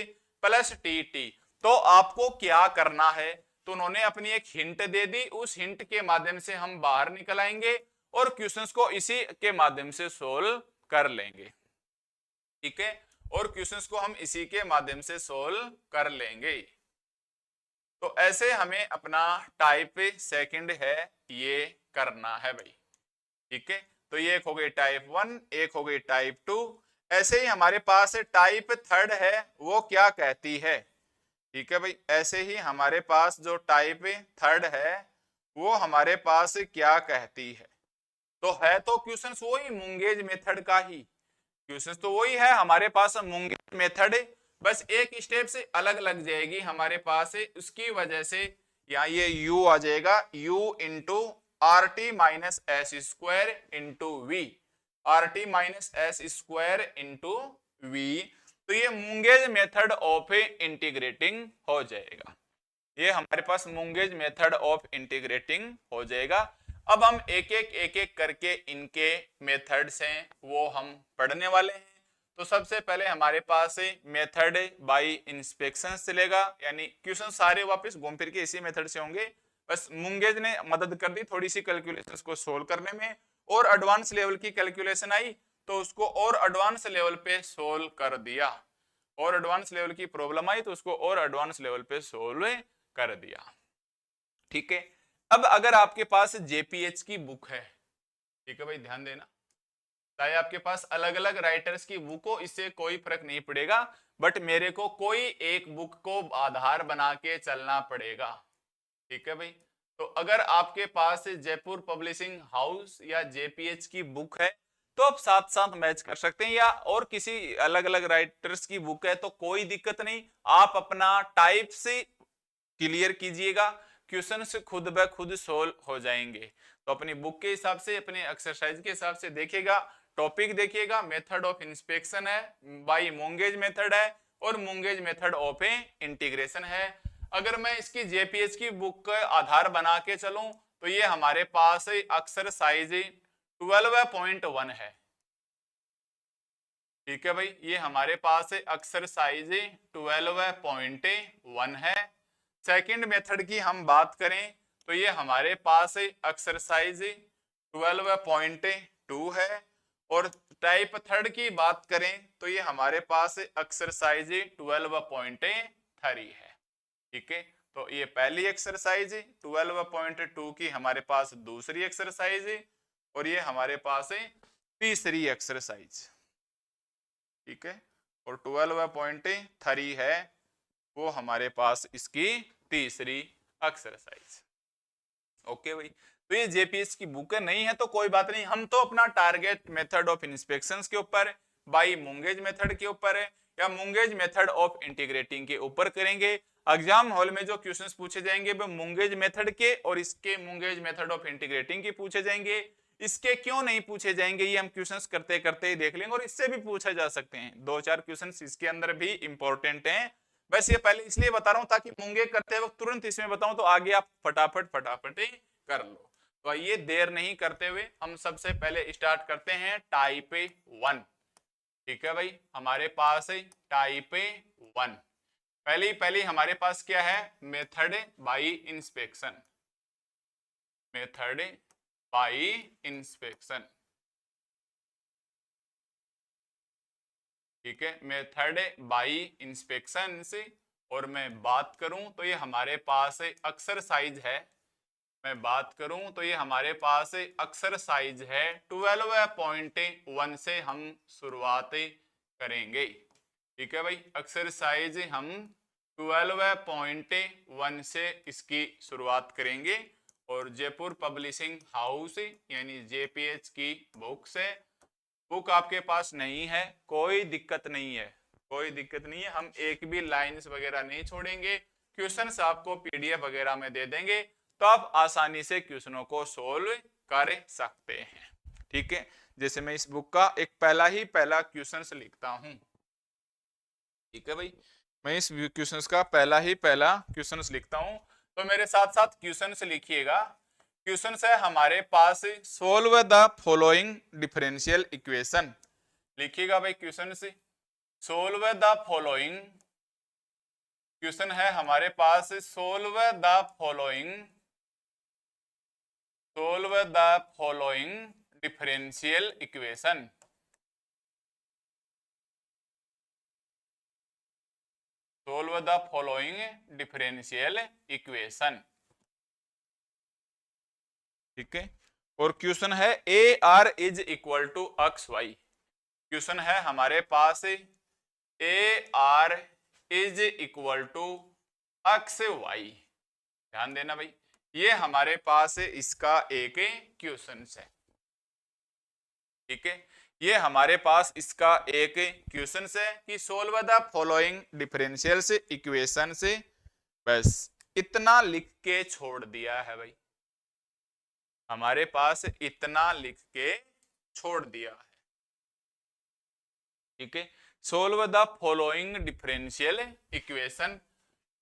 plus T T, तो आपको क्या करना है। तो उन्होंने अपनी एक हिंट दे दी, उस हिंट के माध्यम से हम बाहर निकल आएंगे और क्वेश्चंस को इसी के माध्यम से सोल्व कर लेंगे, ठीक है, और क्वेश्चंस को हम इसी के माध्यम से सोल्व कर लेंगे। तो ऐसे हमें अपना टाइप सेकंड है ये करना है भाई, ठीक है। तो ये एक हो गई टाइप 1, एक हो गई टाइप 2। ऐसे ही हमारे पास टाइप थर्ड है, वो क्या कहती है, ठीक है भाई। ऐसे ही हमारे पास जो टाइप थर्ड है वो हमारे पास क्या कहती है। तो है तो क्वेश्चंस वही मुंगेज मेथड का ही, क्वेश्चंस तो वही है हमारे पास मुंगेज मेथड, बस एक स्टेप से अलग लग जाएगी हमारे पास, उसकी वजह से यहाँ ये u आ जाएगा, u into R T minus S square into V, R T minus S square into V. तो ये मुंगेज मेथड ऑफ इंटीग्रेटिंग हो जाएगा, ये हमारे पास मुंगेज मेथड ऑफ इंटीग्रेटिंग हो जाएगा। अब हम एक एक करके इनके मेथड्स हैं वो हम पढ़ने वाले हैं। तो सबसे पहले हमारे पास मेथड बाय इंस्पेक्शन चलेगा, यानी क्वेश्चन सारे वापस घूम फिर के इसी मेथड से होंगे, बस मुंगेज ने मदद कर दी थोड़ी सी कैलकुलेशंस को सोल्व करने में, और एडवांस लेवल की कैलकुलेशन आई तो उसको और एडवांस लेवल पे सोल्व कर दिया, और एडवांस लेवल की प्रॉब्लम आई तो उसको और एडवांस लेवल पे सोल्व कर दिया, ठीक है। अब अगर आपके पास जेपीएच की बुक है, ठीक है भाई, ध्यान देना, चाहे आपके पास अलग अलग राइटर्स की बुक हो, इससे कोई फर्क नहीं पड़ेगा, बट मेरे को कोई एक बुक को आधार बना के चलना पड़ेगा, ठीक है भाई। तो अगर आपके पास जयपुर पब्लिशिंग हाउस या जेपीएच की बुक है तो आप साथ साथ मैच कर सकते हैं, या और किसी अलग अलग राइटर्स की बुक है तो कोई दिक्कत नहीं, आप अपना टाइप से क्लियर कीजिएगा, क्वेश्चन से खुद ब खुद सोल्व हो जाएंगे। तो अपनी बुक के हिसाब से, अपने एक्सरसाइज के हिसाब से देखिएगा, टॉपिक देखिएगा, मेथड ऑफ इंस्पेक्शन है, बाय मुंगेज मेथड है, और मुंगेज मेथड ऑफ इंटीग्रेशन है। अगर मैं इसकी जेपीएच की बुक का आधार बना के चलूं तो ये हमारे पास एक्सरसाइज 12.1 है, ठीक है भाई, ये हमारे पास एक्सरसाइज 12.1 है। सेकंड मेथड की हम बात करें तो ये हमारे पास एक्सरसाइज 12.2 है, और टाइप थर्ड की बात करें तो ये हमारे पास एक्सरसाइज 12.3 है, ठीक है। तो ये पहली एक्सरसाइज 12.2 की हमारे पास दूसरी एक्सरसाइज, और ये हमारे पास तीसरी एक्सरसाइज, ठीक है, और 12.3 है वो हमारे पास इसकी तीसरी एक्सरसाइज, ओके भाई। तो ये जेपीएस की बुक नहीं है तो कोई बात नहीं, हम तो अपना टारगेट मेथड ऑफ इंस्पेक्शंस के ऊपर, बाय मुंगेज मेथड के ऊपर है, या मुंगेज मेथड ऑफ इंटीग्रेटिंग के ऊपर करेंगे। एग्जाम हॉल में जो क्वेश्चंस पूछे जाएंगे वो मुंगेज मेथड के और इसके मुंगेज मेथड ऑफ इंटीग्रेटिंग के पूछे जाएंगे। इसके क्यों नहीं पूछे जाएंगे ये हम क्वेश्चंस करते करते ही देख लेंगे, और इससे भी पूछे जा सकते हैं, 2-4 क्वेश्चंस इसके अंदर भी इंपॉर्टेंट हैं। बस ये पहले इसलिए बता रहा हूं ताकि मुंगे करते वक्त तुरंत इसमें बताऊं तो आगे आप फटाफट कर लो। तो आइए देर नहीं करते हुए हम सबसे पहले स्टार्ट करते हैं टाइप 1, ठीक है भाई। हमारे पास टाइप 1 पहली हमारे पास क्या है, method by inspection, method by inspection, ठीक है, मेथड बाय इंस्पेक्शन से। और मैं बात करूं तो ये हमारे पास एक्सरसाइज है, मैं बात करूं तो ये हमारे पास एक्सरसाइज है 12.1 से हम शुरुआत करेंगे, ठीक है भाई। एक्सरसाइज हम 12.1 से इसकी शुरुआत करेंगे, और जयपुर पब्लिशिंग हाउस यानी जेपीएच की बुक से। बुक आपके पास नहीं है कोई दिक्कत नहीं है, कोई दिक्कत नहीं है, हम एक भी लाइंस वगैरह नहीं छोड़ेंगे, क्वेश्चंस आपको पीडीएफ वगैरह में दे देंगे, तो आप आसानी से क्वेश्चनों को सोल्व कर सकते हैं, ठीक है, जैसे मैं इस बुक का एक पहला क्वेश्चन लिखता हूं। ठीक है भाई, मैं इस क्वेश्चन का पहला क्वेश्चन लिखता हूं, तो मेरे साथ साथ क्वेश्चन लिखिएगा। क्वेश्चन है हमारे पास, solve the following differential equation. लिखिएगा भाई क्वेश्चन से, सोल्व द फॉलोइंग। क्वेश्चन है हमारे पास, solve the following differential equation. Solve the following differential equation. ठीक है, और क्वेश्चन है A R is equal to X Y. Question है हमारे पास, A R is equal to X Y. ध्यान देना भाई, ये हमारे पास इसका एक क्वेश्चन है। ठीक है, ये हमारे पास इसका एक क्वेश्चन है कि सोल्व द फॉलोइंग डिफरेंशियल से इक्वेशन से, बस इतना लिख के छोड़ दिया है भाई, हमारे पास इतना लिख के छोड़ दिया है। ठीक है, solve the following differential equation.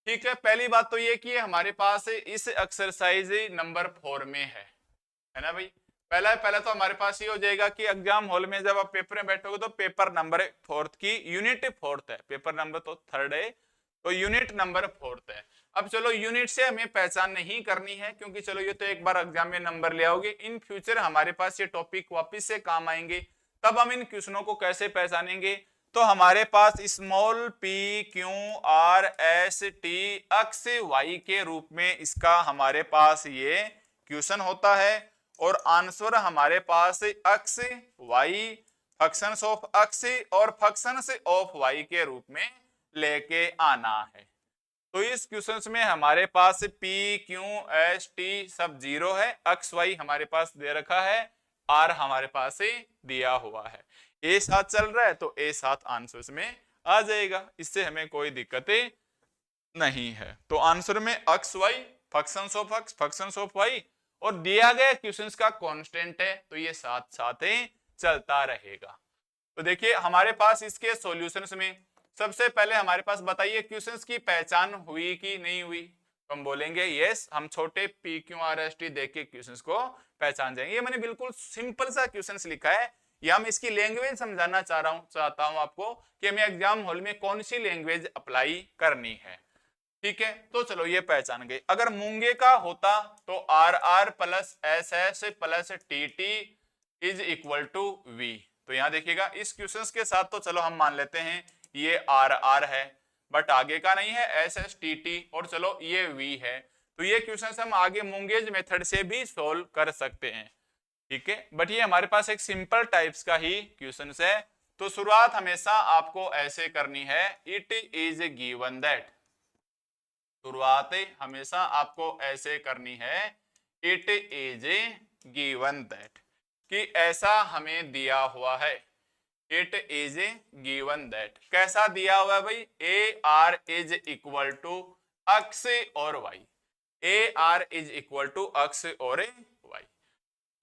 ठीक है, पहली बात तो ये कि हमारे पास इस एक्सरसाइज नंबर 4 में है ना भाई। पहला तो हमारे पास ये हो जाएगा कि एग्जाम हॉल में जब आप पेपर में बैठोगे तो पेपर नंबर 4 की यूनिट 4 है, पेपर नंबर तो 3 है, तो यूनिट नंबर 4 है। अब चलो यूनिट से हमें पहचान नहीं करनी है, क्योंकि चलो ये तो एक बार एग्जाम में नंबर ले आओगे, इन फ्यूचर हमारे पास ये टॉपिक वापस से काम आएंगे, तब हम इन क्वेश्चनों को कैसे पहचानेंगे। तो हमारे पास small P Q R S T X Y के रूप में इसका हमारे पास ये क्वेश्चन होता है, और आंसर हमारे पास X Y, functions of X और फंक्शंस ऑफ वाई के रूप में लेके आना है। तो इस क्वेश्चन में हमारे पास पी क्यू एस टी सब 0 है, एक्स वाई हमारे पास दे रखा है, आर हमारे पास दिया हुआ है, ए साथ चल रहा है तो ए साथ आंसर में आ जाएगा, इससे हमें कोई दिक्कत नहीं है। तो आंसर में X Y, functions of X, functions of Y, और दिया गया क्वेश्चंस का कांस्टेंट है, तो ये साथ साथ चलता रहेगा। तो देखिए हमारे पास इसके सॉल्यूशंस में सबसे पहले हमारे पास बताइए क्वेश्चंस की पहचान हुई कि नहीं हुई। तो हम बोलेंगे यस, हम छोटे P Q R S T देख के क्वेश्चंस को पहचान जाएंगे। ये मैंने बिल्कुल सिंपल सा क्वेश्चंस लिखा है, या मैं इसकी लैंग्वेज समझाना चाहता हूं आपको कि हमें एग्जाम हॉल में कौन सी लैंग्वेज अप्लाई करनी है। ठीक है, तो चलो ये पहचान गए। अगर मूंगे का होता तो R R plus S S plus T T is equal to V. तो यहाँ देखिएगा इस क्वेश्चंस के साथ तो चलो हम मान लेते हैं ये आर आर है, बट आगे का नहीं है, एस एस टी टी, और चलो ये वी है। तो ये क्वेश्चंस हम आगे मूंगेज मेथड से भी सोल्व कर सकते हैं। ठीक है, बट ये हमारे पास एक सिंपल टाइप्स का ही क्वेश्चन है। तो शुरुआत हमेशा आपको ऐसे करनी है, इट इज गिवन दैट। शुरुआत हमेशा आपको ऐसे करनी है, इट इज गिवन दैट, कि ऐसा हमें दिया हुआ है। इट इज गिवन दैट कैसा दिया हुआ है भाई, A R is equal to X और Y, A R is equal to X और वाई।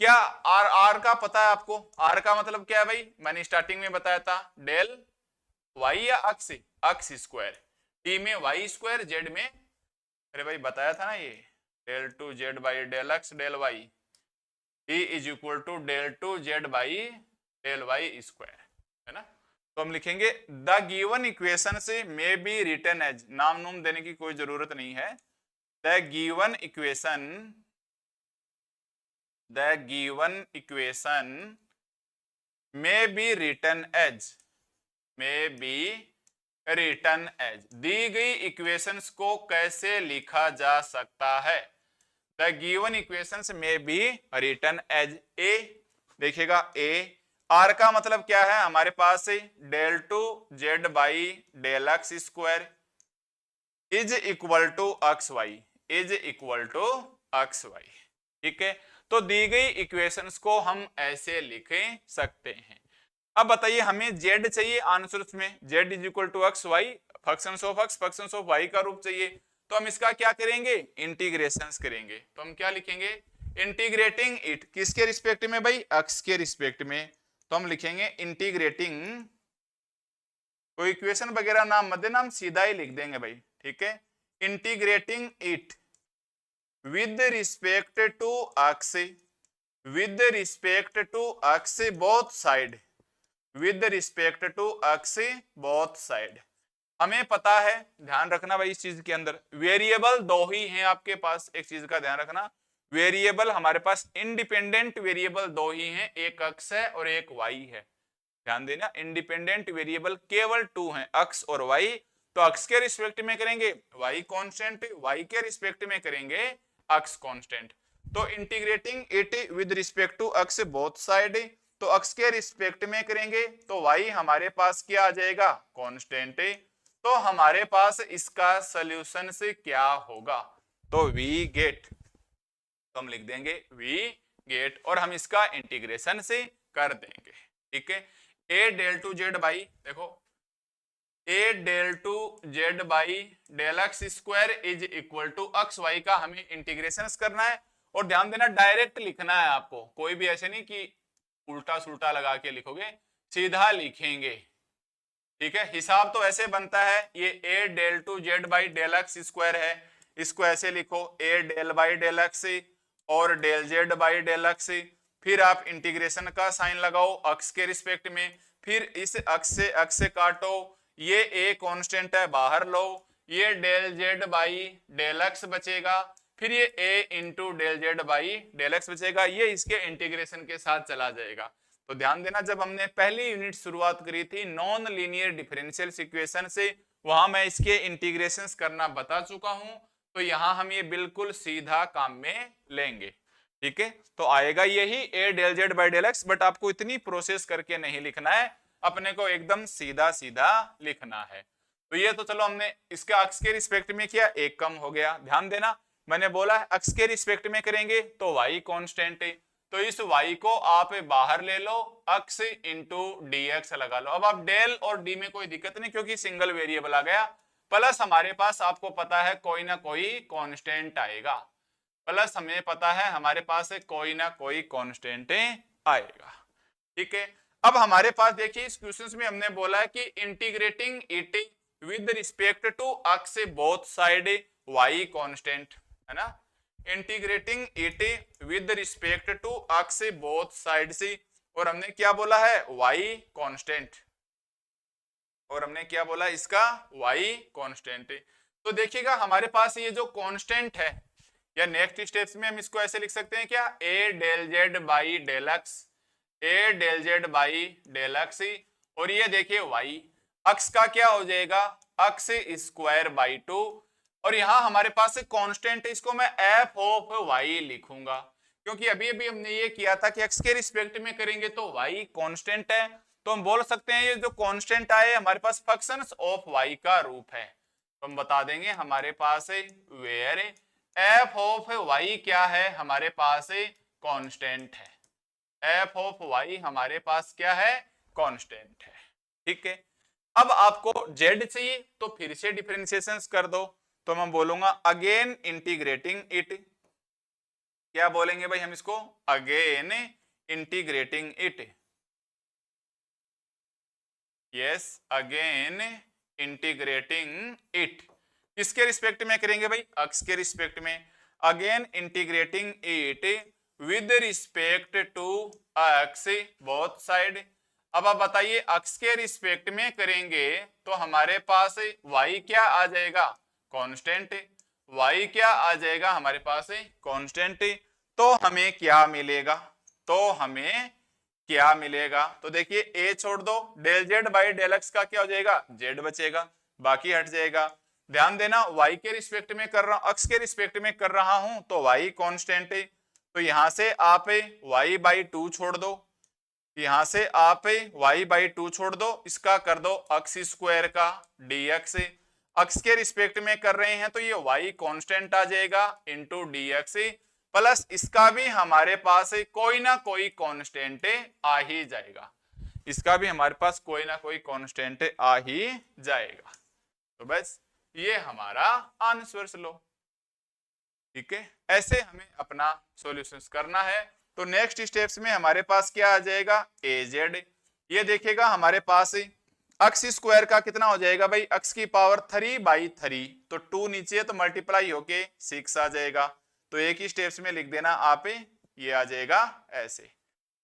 क्या आर आर का पता है आपको, आर का मतलब क्या है भाई, मैंने स्टार्टिंग में बताया था, डेल वाई या एक्स, एक्स स्क्वायर, टी में वाई स्क्वायर, जेड में, अरे भाई बताया था ना ये, del two Z by del x del y, T is equal to del two Z by del Y square, है ना। तो हम लिखेंगे द गिवन इक्वेशन से मे बी रिटन एज, नाम नूम देने की कोई जरूरत नहीं है, the given equation may be written as, दी गई इक्वेशंस को कैसे लिखा जा सकता है, the given equations may be written as A. देखिएगा ए, आर का मतलब क्या है हमारे पास से, del two Z by del x square is equal to X Y, is equal to X Y. ठीक है, तो दी गई इक्वेशंस को हम ऐसे लिख सकते हैं। अब बताइए हमें जेड चाहिए आंसर में, Z is equal to X Y, functions of X functions of Y का रूप चाहिए, तो हम इसका क्या करेंगे, इंटीग्रेशंस करेंगे। तो हम क्या लिखेंगे, इंटीग्रेटिंग इट किसके रिस्पेक्ट में भाई, अक्स के रिस्पेक्ट में, तो हम लिखेंगे इंटीग्रेटिंग, कोई इक्वेशन वगैरह नाम मत देना, हम सीधा ही लिख देंगे भाई, ठीक है। Integrating it with respect to X, with respect to X both side, with respect to X both side. हमें पता है, ध्यान रखना भाई इस चीज के अंदर, वेरिएबल दो ही हैं आपके पास, एक चीज का ध्यान रखना, वेरिएबल हमारे पास इंडिपेंडेंट वेरिएबल दो ही हैं, एक अक्स है और एक वाई है। ध्यान देना, इंडिपेंडेंट वेरिएबल केवल 2 हैं, अक्स और वाई। तो अक्स के रिस्पेक्ट में करेंगे वाई कांस्टेंट, वाई के रिस्पेक्ट में करेंगे अक्स कांस्टेंट। तो integrating it with respect to X both side, तो अक्स के रिस्पेक्ट में करेंगे तो वाई हमारे पास क्या आ जाएगा, कांस्टेंट। तो हमारे पास इसका सॉल्यूशन से क्या होगा, तो वी गेट, तो हम लिख देंगे वी गेट, और हम इसका इंटीग्रेशन से कर देंगे, ठीक है। A del two Z by, देखो A del two Z by del x square is equal to X Y का हमें इंटीग्रेशन करना है। और ध्यान देना डायरेक्ट लिखना है आपको, कोई भी ऐसे नहीं कि उल्टा सुल्टा लगा के लिखोगे, सीधा लिखेंगे, ठीक है। हिसाब तो ऐसे बनता है, ये A del two Z by del x square है, इसको ऐसे लिखो A del by del x और del Z by del X, फिर आप इंटीग्रेशन का साइन लगाओ अक्स के रिस्पेक्ट में, फिर इस अक्स से काटो, ये ए कांस्टेंट है बाहर लो, ये del Z by del X बचेगा, फिर ये A into del Z by del X बचेगा, ये इसके इंटीग्रेशन के साथ चला जाएगा। तो ध्यान देना, जब हमने पहली यूनिट शुरुआत करी थी नॉन लीनियर डिफरेंशियल इक्वेशन से, वहां मैं इसके इंटीग्रेशंस करना बता चुका हूं, तो यहां हम ये बिल्कुल सीधा काम में लेंगे, ठीक है। तो आएगा यही A del Z by del X, but आपको इतनी प्रोसेस करके नहीं लिखना है, अपने को एकदम सीधा सीधा लिखना है। तो ये तो चलो हमने इसके अक्स के रिस्पेक्ट में किया, एक कम हो गया। ध्यान देना मैंने बोला है अक्स के रिस्पेक्ट में करेंगे तो y कांस्टेंट है, तो इस y को आप बाहर ले लो, अक्स इंटू dx लगा लो। अब आप डेल और d में कोई दिक्कत नहीं क्योंकि सिंगल वेरिएबल आ गया, प्लस हमारे पास आपको पता है कोई ना कोई कांस्टेंट आएगा, प्लस हमें पता है हमारे पास कोई ना कोई कांस्टेंट आएगा, ठीक है। अब हमारे पास देखिए इस क्वेश्चन में हमने बोला है कि integrating it with respect to X both side y constant, है ना, integrating it with respect to X both side से, और हमने क्या बोला है y कांस्टेंट, और हमने क्या बोला इसका y कांस्टेंट। तो देखिएगा हमारे पास ये जो कांस्टेंट है, या नेक्स्ट स्टेप्स में हम इसको ऐसे लिख सकते हैं क्या, a del Z by del x, a del Z by del x, और ये देखिए y अक्स का क्या हो जाएगा, अक्स स्क्वायर बाई 2, और यहां हमारे पास कांस्टेंट है, इसको मैं एफ ऑफ वाई लिखूंगा, क्योंकि अभी अभी हमने ये किया था कि एक्स के रिस्पेक्ट में करेंगे तो वाई कांस्टेंट है, तो हम बोल सकते हैं ये जो कांस्टेंट आए हमारे पास फंक्शंस ऑफ वाई का रूप है, तो हम बता देंगे हमारे पास वेयर एफ ऑफ वाई क्या है, हमारे पास कांस्टेंट है, एफ ऑफ वाई हमारे पास क्या है, कांस्टेंट है, ठीक है। अब आपको जेड चाहिए तो फिर से डिफरेंशिएशन कर दो, तो मैं बोलूंगा अगेन इंटीग्रेटिंग इट, क्या बोलेंगे भाई हम इसको, again integrating it, yes again integrating it, किसके रिस्पेक्ट में करेंगे भाई, अक्स के रिस्पेक्ट में, again integrating it with respect to X both side. अब आप बताइए अक्स के रिस्पेक्ट में करेंगे तो हमारे पास y क्या आ जाएगा, कांस्टेंट, y क्या आ जाएगा हमारे पास कांस्टेंट, तो हमें क्या मिलेगा, तो हमें क्या मिलेगा, तो देखिए a छोड़ दो, del Z by del x का क्या हो जाएगा, z बचेगा, बाकी हट जाएगा। ध्यान देना y के रिस्पेक्ट में कर रहा हूं, अक्स के रिस्पेक्ट में कर रहा हूं तो y कांस्टेंट है, तो यहां से आप y बाई 2 छोड़ दो, यहां से आप y बाई 2 छोड़ दो, इसका कर दो अक्स स्क्वायर का dx, अक्स के रिस्पेक्ट में कर रहे हैं तो ये y कांस्टेंट आ जाएगा इंटू dx, प्लस इसका भी हमारे पास कोई ना कोई कांस्टेंट आ ही जाएगा, इसका भी हमारे पास कोई ना कोई कांस्टेंट आ ही जाएगा। तो बस ये हमारा आंसर लो। ठीक है, ऐसे हमें अपना सॉल्यूशंस करना है। तो नेक्स्ट स्टेप्स में हमारे पास क्या आ जाएगा, AZ। ये देखिएगा हमारे पास अक्स स्क्वायर का कितना हो जाएगा भाई, अक्स की पावर 3/3, तो 2 नीचे तो मल्टीप्लाई होके 6 आ जाएगा। तो एक ही स्टेप्स में लिख देना आप, ये आ जाएगा ऐसे।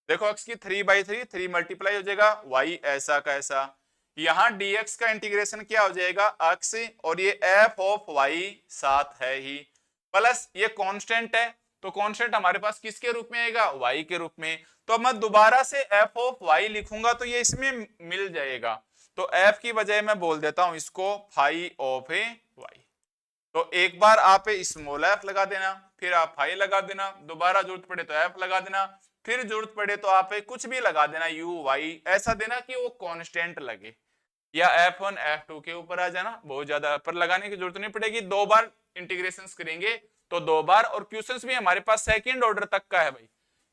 देखो अक्स की 3/3, 3 मल्टीप्लाई हो जाएगा y ऐसा का ऐसा। यहाँ dx का इंटीग्रेशन क्या हो जाएगा, अक्स और ये f ऑफ y साथ है ही, प्लस ये कांस्टेंट है, तो कांस्टेंट हमारे पास किसके रूप में आएगा, y के रूप में। तो अब मैं दोबारा से f ऑफ y लिखूंगा तो ये इसमें मिल जाएगा, तो f की बजाय मैं बोल देता हूं इसको फाई ऑफ y। तो एक बार आप स्मॉल f लगा देना, फिर आप फाई लगा देना, दोबारा जरूरत पड़े तो f लगा देना, फिर जरूरत पड़े तो आप कुछ भी लगा देना, u y ऐसा देना कि वो कांस्टेंट लगे, या f1 f2 के ऊपर आ जाना, बहुत ज्यादा पर लगाने की जरूरत नहीं पड़ेगी। 2 बार इंटीग्रेशंस करेंगे तो 2 बार, और क्वेश्चंस भी हमारे पास सेकंड ऑर्डर तक का है भाई।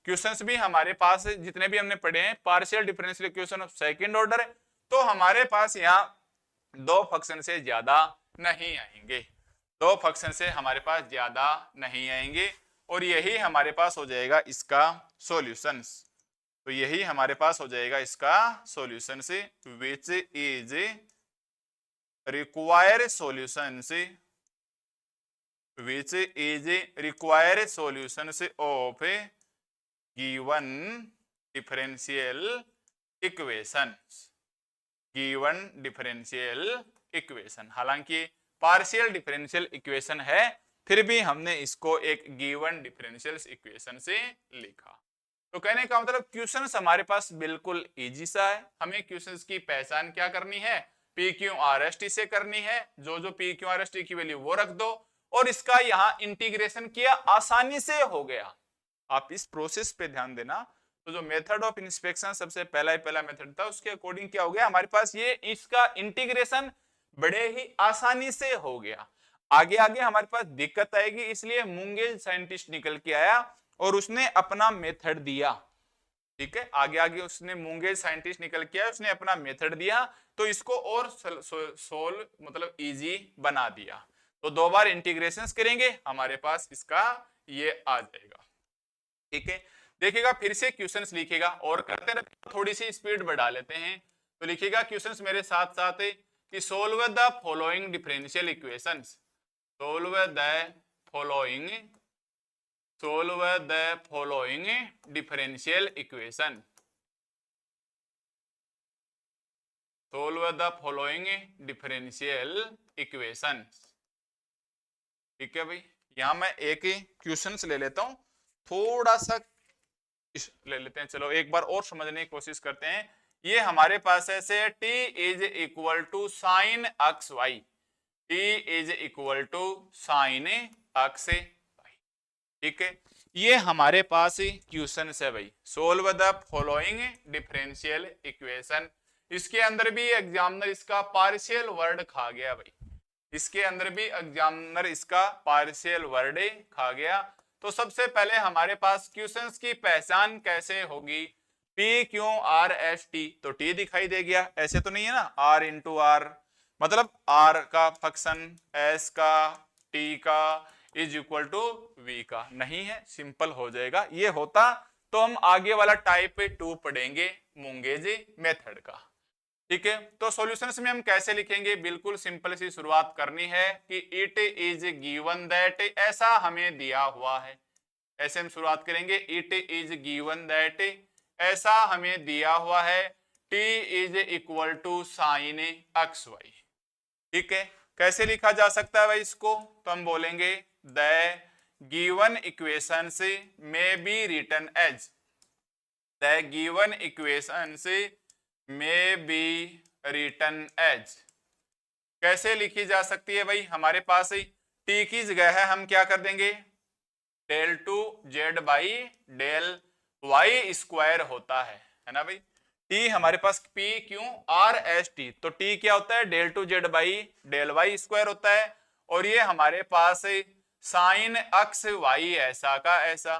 क्वेश्चंस भी हमारे पास जितने भी हमने पढ़े हैं partial differential equation of second order है, तो हमारे पास यहाँ 2 फंक्शन से ज्यादा नहीं आएंगे, 2 फंक्शन से हमारे पास ज्यादा नहीं आएंगे, और यही हमारे पास हो जाएगा इसका सॉल्यूशंस। तो यही हमारे पास हो जाएगा इसका solutions, which is required solutions, which is required solutions of given differential equations, given differential equation। हालांकि पार्शियल डिफरेंशियल इक्वेशन है, फिर भी हमने इसको एक गिवन डिफरेंशियल इक्वेशन से लिखा। तो कहने का मतलब क्वेश्चंस हमारे पास बिल्कुल इजी सा है। हमें क्वेश्चंस की पहचान क्या करनी है, PQRST से करनी है, जो जो PQRST की वैल्यू वो रख दो, और इसका यहाँ इंटीग्रेशन किया, आसानी से हो गया। आप इस प्रोसेस पे ध्यान देना। तो जो मेथड ऑफ इंस्पेक्शन सबसे पहला मेथड था, उसके अकॉर्डिंग क्या हो गया हमारे पास, ये इसका इंटीग्रेशन बड़े ही आसानी से हो गया। आगे आगे हमारे पास दिक्कत आएगी, इसलिए मुंगे साइंटिस्ट निकल के आया और उसने अपना मेथड दिया। ठीक है, आगे आगे उसने मुंगे साइंटिस्ट निकल के आया, उसने अपना मेथड दिया, तो इसको और सोल्व मतलब इजी बना दिया। तो 2 बार इंटीग्रेशंस करेंगे, हमारे पास इसका ये आ जाएगा। ठीक है, देखिएगा फिर से क्वेश्चंस लिखिएगा, और करते रहते थोड़ी सी स्पीड बढ़ा लेते हैं। तो लिखिएगा क्वेश्चंस मेरे साथ साथ कि solve the following differential equations, solve the following differential equation, solve the following differential equation. ठीक है भाई, यहां मैं एक क्वेश्चन ले लेता हूं, थोड़ा सा ले लेते हैं। चलो एक बार और समझने की कोशिश करते हैं। ये हमारे पास ऐसे t is equal to sine X Y, t is equal to sine X Y. ठीक है, ये हमारे पास क्वेश्चन है भाई, solve the following differential equation. इसके अंदर भी एग्जामिनर इसका पार्शियल वर्ड खा गया भाई, इसके अंदर भी एग्जामिनर इसका पार्शियल वर्ड खा गया। तो सबसे पहले हमारे पास क्वेश्चंस की पहचान कैसे होगी, PQRST, तो T दिखाई दे गया, ऐसे तो नहीं है ना, R इंटू R, मतलब R का फंक्शन S का T का इज इक्वल टू V का, नहीं है, सिंपल हो जाएगा। ये होता तो हम आगे वाला टाइप 2 पढ़ेंगे मुंगे मेथड का। ठीक है, तो सॉल्यूशंस में हम कैसे लिखेंगे, बिल्कुल सिंपल सी शुरुआत करनी है कि इट इज गिवन दैट, ऐसा हमें दिया हुआ है, ऐसे हम शुरुआत करेंगे। इट इज गिवन दैट, ऐसा हमें दिया हुआ है, t is equal to sine X Y. ठीक है, कैसे लिखा जा सकता है भाई इसको, तो हम बोलेंगे the given equations may be written as, the given equations may be written as. कैसे लिखी जा सकती है भाई, हमारे पास t की जगह है हम क्या कर देंगे, del two Z by del Y square होता है ना भाई। t हमारे पास p Q R S T, तो t क्या होता है, del two Z by del Y square होता है, और ये हमारे पास साइन अक्स वाई ऐसा का ऐसा,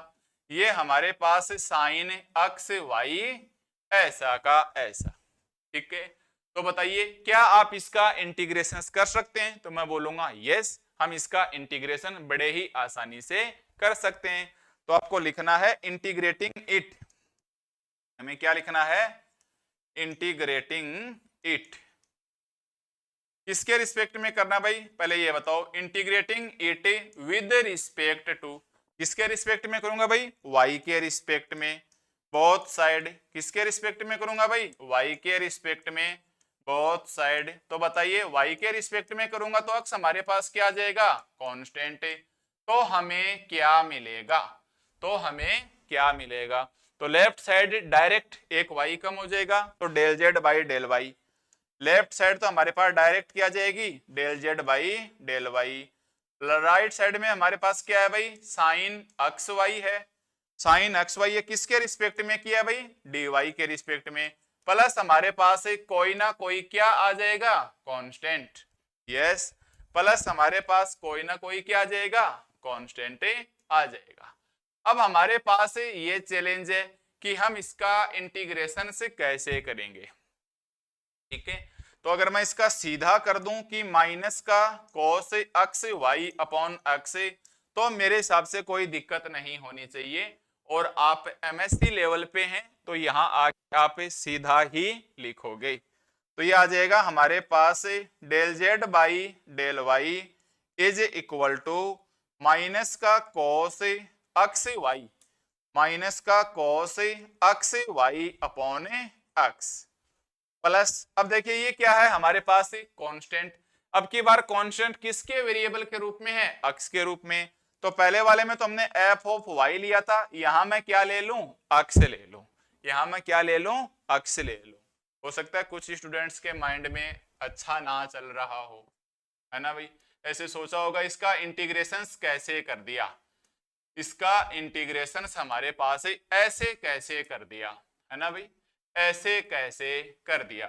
ये हमारे पास साइन अक्स वाई ऐसा का ऐसा। ठीक है, तो बताइए क्या आप इसका इंटीग्रेशन कर सकते हैं, तो मैं बोलूंगा यस, हम इसका इंटीग्रेशन बड़े ही आसानी से कर सकते हैं। तो आपको लिखना है इंटीग्रेटिंग इट, हमें क्या लिखना है, इंटीग्रेटिंग इट। किसके रिस्पेक्ट में करना भाई, पहले ये बताओ, integrating it with respect to, किसके रिस्पेक्ट में करूंगा भाई, y के रिस्पेक्ट में, बोथ साइड, किसके रिस्पेक्ट में करूंगा भाई, y के रिस्पेक्ट में, बोथ साइड। तो बताइए y के रिस्पेक्ट में करूंगा तो अक्स हमारे पास क्या आ जाएगा, कांस्टेंट। तो हमें क्या मिलेगा, तो हमें क्या मिलेगा, तो लेफ्ट साइड डायरेक्ट एक y कम हो जाएगा, तो del Z by del y. Left side तो हमारे पास डायरेक्ट क्या जाएगी, del Z by del y. Right side में हमारे पास क्या है भाई, साइन अक्स वाई है, साइन अक्स वाई है, किसके रिस्पेक्ट में किया है भाई, डी वाई के रिस्पेक्ट में, प्लस हमारे पास कोई ना कोई क्या आ जाएगा, कांस्टेंट। यस, प्लस हमारे पास कोई ना कोई क्या आ जाएगा, कांस्टेंट आ जाएगा। अब हमारे पास ये चैलेंज है कि हम इसका इंटीग्रेशन से कैसे करेंगे, ठीक है। तो अगर मैं इसका सीधा कर दूं कि माइनस का cos अक्स y अपॉन अक्स, तो मेरे हिसाब से कोई दिक्कत नहीं होनी चाहिए। और आप MSc लेवल पे हैं तो यहाँ आके आप सीधा ही लिखोगे, तो ये आ जाएगा हमारे पास del Z by del Y is equal to minus का cos अक्स y, माइनस का cos X y upon X, plus अब देखिए ये क्या है हमारे पास कांस्टेंट। अब की बार कांस्टेंट किसके वेरिएबल के रूप में है, अक्स के रूप में। तो पहले वाले में तो हमने एफ ऑफ वाई लिया था, यहां मैं क्या ले लूं, अक्स ले लूं, यहां मैं क्या ले लूं, अक्स ले लूं। हो सकता है कुछ स्टूडेंट्स के माइंड में अच्छा ना चल रहा हो, है ना भाई, ऐसे सोचा होगा इसका इंटीग्रेशन कैसे कर दिया, इसका इंटीग्रेशन हमारे पास ऐसे कैसे कर दिया, है ना भाई, ऐसे कैसे कर दिया।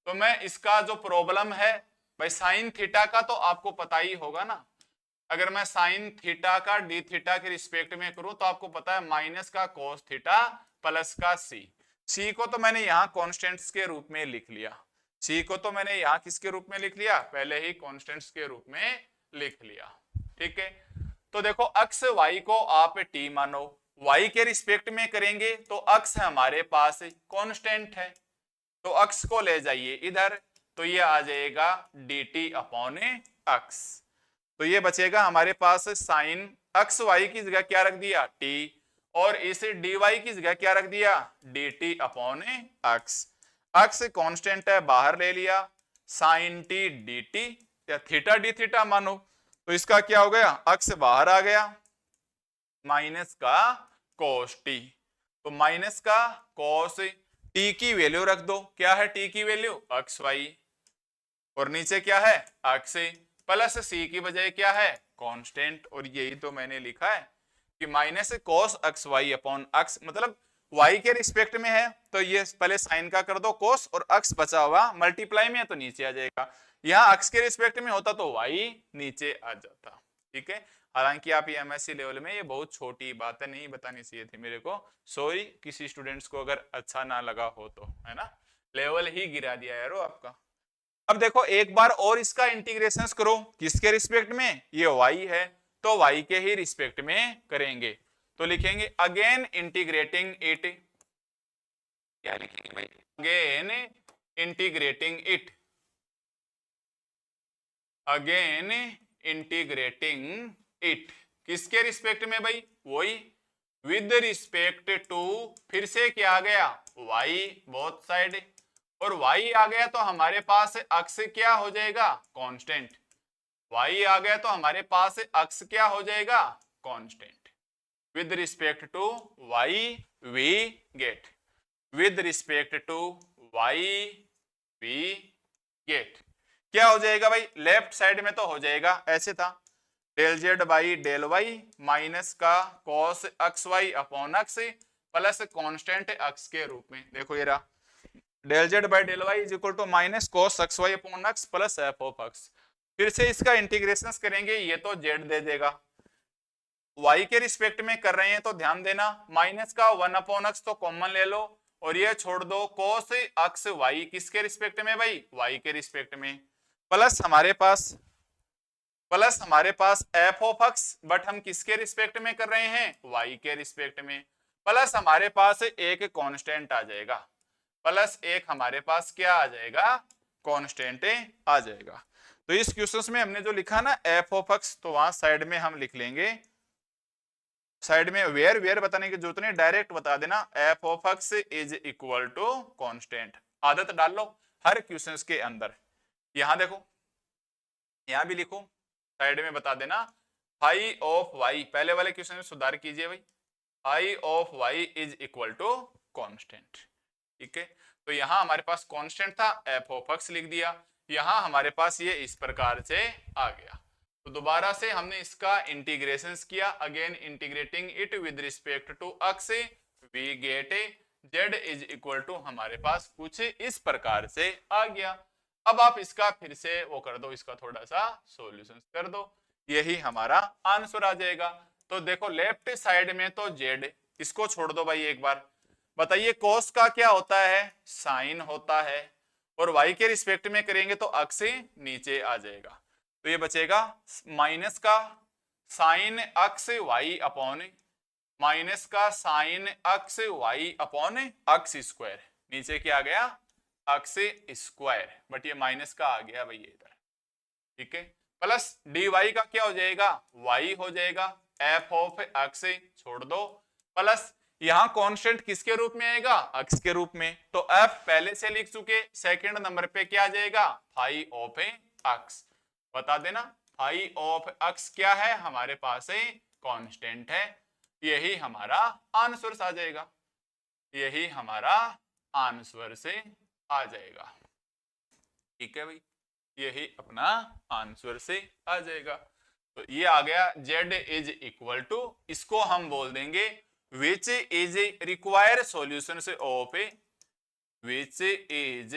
तो मैं इसका जो प्रॉब्लम है भाई, साइन थीटा का तो आपको पता ही होगा ना, अगर मैं साइन थीटा का डी थीटा के रिस्पेक्ट में करूं तो आपको पता है माइनस का कोस थीटा प्लस का सी को तो मैंने यहाँ कॉन्स्टेंट्स के रूप में लिख लिया, सी को तो मैंने यहाँ किसके रूप में लिख लिया, पहले ही कॉन्स्टेंट्स के रूप में लिख लिया, ठीक है। तो देखो अक्स वाई को आप टी मानो, y के रिस्पेक्ट में करेंगे तो अक्स हमारे पास कांस्टेंट है, तो अक्स को ले जाइए इधर, तो ये आ जाएगा dt अपॉन अक्स। तो ये बचेगा हमारे पास साइन अक्स y की जगह क्या रख दिया, t, और इसे dy की जगह क्या रख दिया, dt अपॉन अक्स। अक्स कांस्टेंट है, बाहर ले लिया, साइन t dt या थीटा डी थीटा मानो, तो इसका क्या हो गया, अक्स बाहर आ गया, माइनस का cos t, तो माइनस का cos t की वैल्यू रख दो, क्या है t की वैल्यू, अक्स y, और नीचे क्या है अक्स, प्लस c की बजाय क्या है कांस्टेंट, और यही तो मैंने लिखा है कि minus cos X y upon अक्स, मतलब y के रिस्पेक्ट में है तो ये पहले साइन का कर दो cos, और अक्स बचा हुआ मल्टीप्लाई में है तो नीचे आ जाएगा, यहाँ अक्स के रिस्पेक्ट में होता तो y नीचे आ जाता, ठीक है। हालांकि आप ये MSc लेवल में ये बहुत छोटी बात है, नहीं बतानी चाहिए थी मेरे को, सॉरी किसी स्टूडेंट्स को अगर अच्छा ना लगा हो तो, है ना, लेवल ही गिरा दिया यारो आपका। अब देखो एक बार और इसका इंटीग्रेशन करो, किसके रिस्पेक्ट में, ये y है तो y के ही रिस्पेक्ट में करेंगे, तो लिखेंगे अगेन इंटीग्रेटिंग इट, क्या लिखेंगे भाई, again integrating it, again integrating it, किसके रिस्पेक्ट में भाई, वही विद रिस्पेक्ट टू, फिर से क्या आ गया y बोथ साइड, और y आ गया तो हमारे पास अक्स क्या हो जाएगा, कांस्टेंट, y आ गया तो हमारे पास अक्स क्या हो जाएगा, constant, with respect to y we get, with respect to y we get, क्या हो जाएगा भाई, लेफ्ट साइड में तो हो जाएगा ऐसे था, del Z by del Y minus का cos X Y upon X plus constant X के रूप में, देखो ये रहा del Z by del Y is equal to minus cos X Y upon X plus F of X. फिर से इसका इंटीग्रेशन करेंगे, ये तो जेड दे देगा, y के रिस्पेक्ट में कर रहे हैं तो ध्यान देना, माइनस का 1 अपॉन अक्स तो कॉमन ले लो, और ये छोड़ दो cos अक्स y किसके रिस्पेक्ट में भाई, y के रिस्पेक्ट में, प्लस हमारे पास प्लस हमारे पास एफ ऑफ एक्स, बट हम किसके रिस्पेक्ट में कर रहे हैं, वाई के रिस्पेक्ट में, प्लस हमारे पास एक कांस्टेंट आ जाएगा, प्लस एक हमारे पास क्या आ जाएगा, कांस्टेंट आ जाएगा। तो इस क्वेश्चन में हमने जो लिखा ना एफ ऑफ एक्स, तो वहां साइड में हम लिख लेंगे, साइड में वेयर वेयर बताने की जरूरत नहीं, डायरेक्ट बता देना f of x is equal to constant. आदत डाल लो हर क्वेश्चन के अंदर। यहां देखो, यहां भी लिखो, साइड में बता देना फाई ऑफ वाई, पहले वाले क्वेश्चन में सुधार कीजिए भाई, phi of y is equal to constant. ठीक है, तो यहां हमारे पास कांस्टेंट था, एफ ऑफ एक्स लिख दिया, यहां हमारे पास ये इस प्रकार से आ गया। तो दोबारा से हमने इसका इंटीग्रेशन किया, again integrating it with respect to x, we get zed is equal to हमारे पास कुछ इस प्रकार से आ गया। अब आप इसका फिर से वो कर दो, इसका थोड़ा सा सॉल्यूशन कर दो, यही हमारा आंसर आ जाएगा। तो देखो लेफ्ट साइड में तो जेड, इसको छोड़ दो भाई एक बार, बताइए कोस का क्या होता है, साइन होता है, और वाई के रिस्पेक्ट में करेंगे तो अक्स नीचे आ जाएगा, तो ये बचेगा माइनस का साइन अक्स वाई अपॉन, माइनस का साइन अक्स वाई अपॉन अक्स स्क्वायर, नीचे क्या आ गया, अक्स स्क्वायर, बट ये माइनस का आ गया भाई इधर। ठीक है, प्लस डी वाई का क्या हो जाएगा, वाई हो जाएगा, एफ ऑफ एक्स छोड़ दो, प्लस यहां कांस्टेंट किसके रूप में आएगा, एक्स के रूप में, तो एफ पहले से लिख चुके, सेकंड नंबर पे क्या आ जाएगा, फाई ऑफ एक्स, बता देना फाई ऑफ एक्स क्या है, हमारे पास कांस्टेंट है, यही हमारा आंसर आ जाएगा, यही हमारा आंसर से आ जाएगा। ठीक है भाई, यही अपना आंसर से आ जाएगा। तो ये आ गया z इज इक्वल टू, इसको हम बोल देंगे विच इज रिक्वायर्ड सॉल्यूशन से of, which is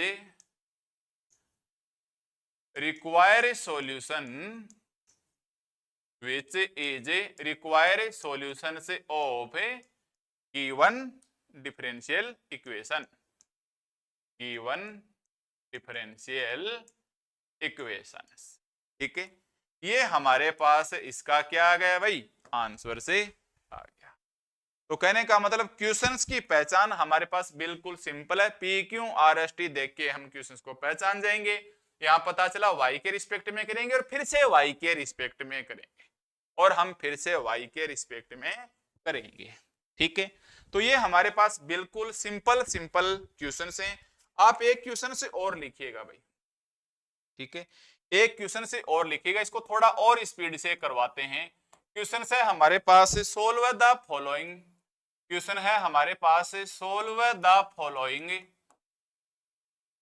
required solution, which is required solution से of given differential equation, given differential equations. ठीक है, ये हमारे पास इसका क्या आ गया भाई, आंसर से आ गया। तो कहने का मतलब क्वेश्चंस की पहचान हमारे पास बिल्कुल सिंपल है, P Q R S T देख के हम क्वेश्चंस को पहचान जाएंगे। यहाँ पता चला वाई के रिस्पेक्ट में करेंगे और फिर से वाई के रिस्पेक्ट में करेंगे, और हम फिर से वाई के रिस्पेक्ट में करेंगे। ठीक है, तो ये हमारे पास बिल्कुल सिंपल सिंपल क्वेश्चंस हैं। आप एक क्वेश्चन से और लिखिएगा भाई, ठीक है, एक क्वेश्चन से और लिखिएगा, इसको थोड़ा और स्पीड से करवाते हैं। क्वेश्चन है हमारे पास सोल्व द फॉलोइंग, क्वेश्चन है हमारे पास सोल्व द फॉलोइंग,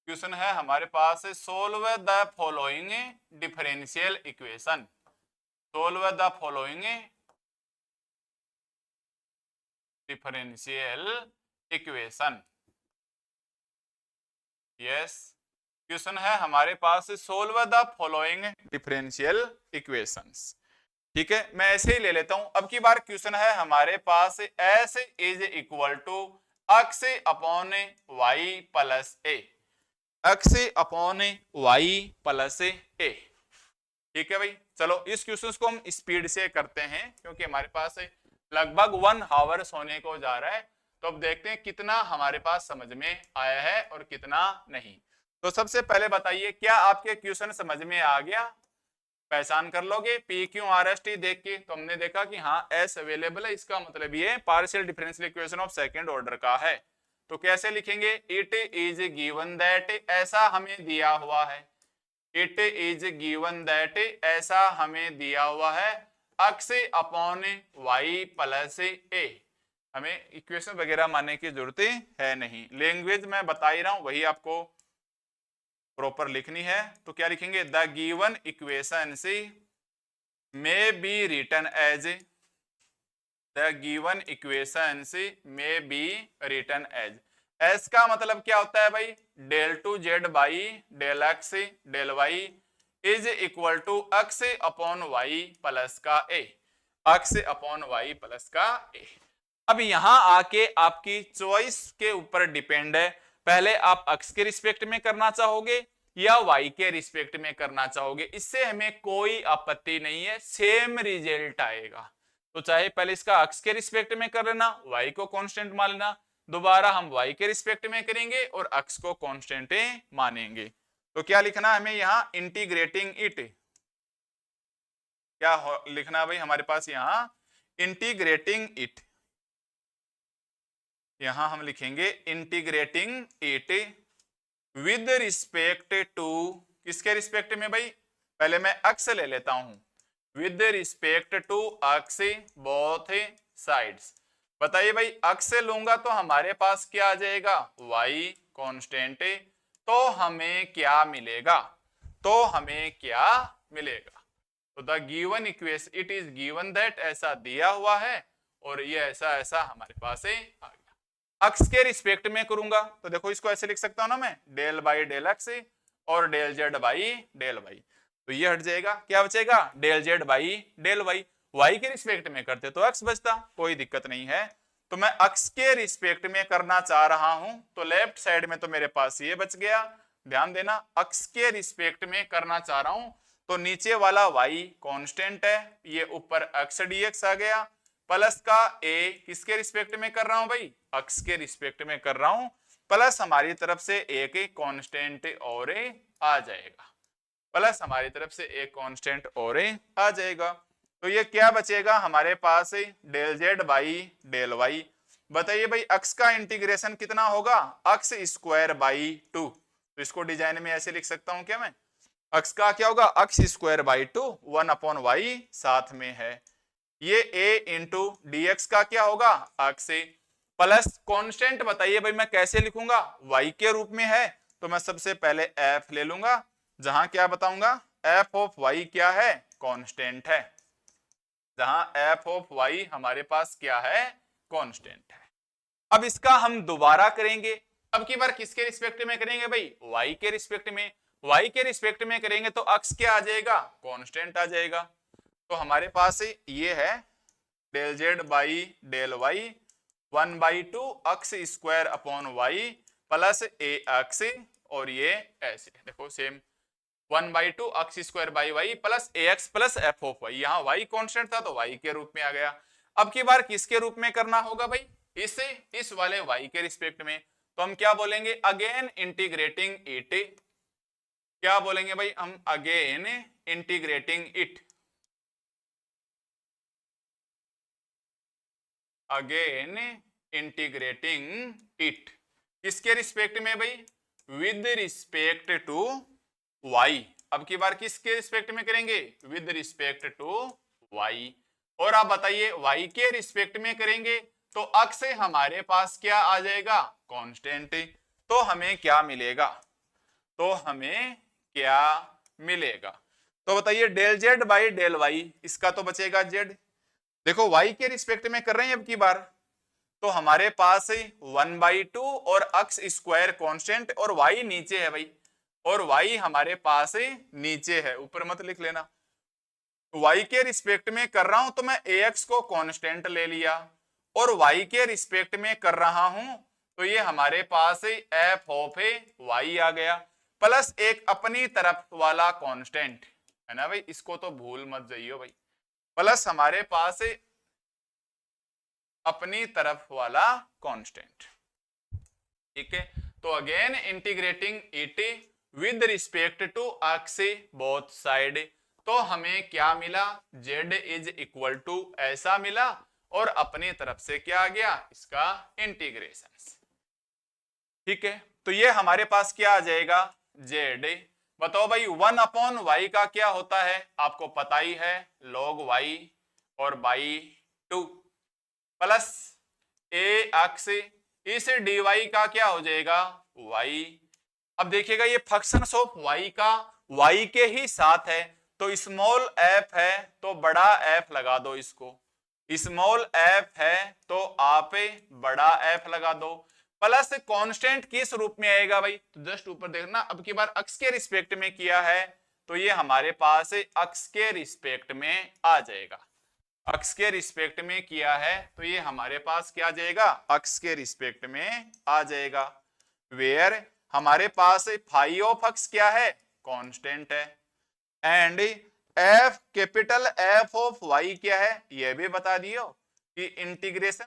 क्वेश्चन है हमारे पास solve the following differential equation, solve the following differential equation. Yes, question है हमारे पास solve the following differential equations. ठीक है, मैं ऐसे ही ले लेता हूं। अब की बार क्वेश्चन है हमारे पास s is equal to x upon Y plus A, x upon Y plus A. ठीक है भाई, चलो इस क्वेश्चन को हम स्पीड से करते हैं क्योंकि हमारे पास लगभग 1 आवर होने को जा रहा है। तो अब देखते हैं कितना हमारे पास समझ में आया है और कितना नहीं। तो सबसे पहले बताइए, क्या आपके क्वेश्चन समझ में आ गया, पहचान कर लोगे P Q R S T देख के? तो हमने देखा कि हाँ एस अवेलेबल है, इसका मतलब ये partial differential equation of second order का है। तो कैसे लिखेंगे, इट इज गिवन दैट, ऐसा हमें दिया हुआ है, इट इज गिवन दैट, ऐसा हमें दिया हुआ है, x अपॉन वाई प्लस ए। हमें इक्वेशन वगैरह मानने की जरूरत है नहीं, लैंग्वेज मैं बता ही रहा हूं वही आपको प्रॉपर लिखनी है। तो क्या लिखेंगे, the given equation may be written as, the given equation may be written as. As का मतलब क्या होता है भाई, del two Z by del x del Y is equal to x upon Y plus का a, x upon Y plus का a. अब यहां आके आपकी चॉइस के ऊपर डिपेंड है, पहले आप एक्स के रिस्पेक्ट में करना चाहोगे या y के रिस्पेक्ट में करना चाहोगे, इससे हमें कोई आपत्ति नहीं है, सेम रिजल्ट आएगा। तो चाहे पहले इसका अक्ष के रिस्पेक्ट में कर लेना, y को कांस्टेंट मान लेना, दोबारा हम y के रिस्पेक्ट में करेंगे और अक्ष को कांस्टेंट मानेंगे। तो क्या लिखना हमें यहाँ, इंटीग्रेटिंग इट, क्या लिखना भाई हमारे पास यहाँ, इंटीग्रेटिंग इट, यहां हम लिखेंगे integrating it with respect to, किसके रिस्पेक्ट में भाई, पहले मैं अक्ष ले लेता हूं, with respect to x both sides. बताइए भाई अक्ष लूंगा तो हमारे पास क्या आ जाएगा, y कांस्टेंट, तो हमें क्या मिलेगा, तो हमें क्या मिलेगा, तो the given equation, it is given that, ऐसा दिया हुआ है और ये ऐसा ऐसा हमारे पास है आ गया। अक्ष के रिस्पेक्ट में करूंगा तो देखो इसको ऐसे लिख सकता हूं ना मैं, डेल बाई डेल एक्स और del Z by del y, तो ये हट जाएगा, क्या बचेगा, del Z by del y. Y के रिस्पेक्ट में करते तो अक्ष बचता, कोई दिक्कत नहीं है। तो मैं अक्ष के रिस्पेक्ट में करना चाह रहा हूं तो लेफ्ट साइड में तो मेरे पास ये बच गया, ध्यान देना, अक्ष के रिस्पेक्ट में करना चाह रहा हूं तो नीचे वाला y कांस्टेंट है, ये ऊपर अक्ष dx आ गया, प्लस का a किसके रिस्पेक्ट में कर रहा हूं भाई, अक्ष के रिस्पेक्ट में कर रहा हूं, प्लस हमारी तरफ से एक कांस्टेंट और आ जाएगा, प्लस हमारी तरफ से एक कांस्टेंट और आ जाएगा। तो ये क्या बचेगा हमारे पास, del Z by del Y. बताइए भाई अक्ष का इंटीग्रेशन कितना होगा, अक्ष स्क्वायर बाई 2, तो इसको डिजाइन में ऐसे लिख सकता हूं क्या मैं, अक्ष का क्या होगा, अक्ष स्क्वायर बाई 2, 1/y साथ में है, ये a इंटू डी एक्स का क्या होगा, अक्ष प्लस कांस्टेंट। बताइए भाई मैं कैसे लिखूंगा, y के रूप में है तो मैं सबसे पहले f ले लूंगा, जहां क्या बताऊंगा, f ऑफ y क्या है, कांस्टेंट है, जहां f ऑफ y हमारे पास क्या है, कांस्टेंट है। अब इसका हम दोबारा करेंगे, अब की बार किसके रिस्पेक्ट में करेंगे भाई, y के रिस्पेक्ट में, y के रिस्पेक्ट में करेंगे तो अक्ष क्या आ जाएगा, कांस्टेंट आ जाएगा। तो हमारे पास ये है del Z by del y 1/2 x square upon Y plus a x, और ये ऐसे देखो same 1/2 x square by y plus a x plus F of y, यहाँ वाई कांस्टेंट था तो वाई के रूप में आ गया। अब की बार किसके रूप में करना होगा भाई, इस वाले वाई के रिस्पेक्ट में, तो हम क्या बोलेंगे, अगेन इंटीग्रेटिंग इट, क्या बोलेंगे भाई हम, again integrating it, again integrating it, किसके रिस्पेक्ट में भाई, विद रिस्पेक्ट टू वाई। अब की बार किसके रिस्पेक्ट में करेंगे, विद रिस्पेक्ट टू वाई। और आप बताइए वाई के रिस्पेक्ट में करेंगे तो अक्ष हमारे पास क्या आ जाएगा, कांस्टेंट, तो हमें क्या मिलेगा, तो हमें क्या मिलेगा, तो बताइए del Z by del y, इसका तो बचेगा जेड, देखो y के रिस्पेक्ट में कर रहे हैं अब की बार, तो हमारे पास 1/2 और अक्ष स्क्वायर कांस्टेंट और y नीचे है भाई, और y हमारे पास नीचे है, ऊपर मत लिख लेना, y के रिस्पेक्ट में कर रहा हूं तो मैं ax को कांस्टेंट ले लिया, और y के रिस्पेक्ट में कर रहा हूं तो ये हमारे पास f ऑफ y आ गया, प्लस एक अपनी तरफ वाला कांस्टेंट है ना भाई, इसको तो भूल मत जाइयो भाई, प्लस हमारे पास अपनी तरफ वाला कांस्टेंट, ठीक है। तो again integrating it with respect to x both side, तो हमें क्या मिला, z इज इक्वल टू ऐसा मिला, और अपनी तरफ से क्या आ गया, इसका इंटीग्रेशन, ठीक है। तो ये हमारे पास क्या आ जाएगा, z, बताओ भाई 1/y का क्या होता है, आपको पता ही है, log y और बाई 2 प्लस a अक्ष, इस dy का क्या हो जाएगा, y। अब देखिएगा ये फंक्शंस ऑफ y का y के ही साथ है, तो स्मॉल f है तो बड़ा f लगा दो, इसको स्मॉल f है तो आप बड़ा f लगा दो, प्लस कांस्टेंट किस रूप में आएगा भाई, तो जस्ट ऊपर देखना, अब की बार अक्ष के रिस्पेक्ट में किया है तो ये हमारे पास अक्ष के रिस्पेक्ट में आ जाएगा, अक्ष के रिस्पेक्ट में किया है तो ये हमारे पास क्या आ जाएगा, अक्ष के रिस्पेक्ट में आ जाएगा, वेयर हमारे पास फाई ऑफ एक्स क्या है, कांस्टेंट है, and f capital f of y क्या है, ये भी बता दियो कि इंटीग्रेशन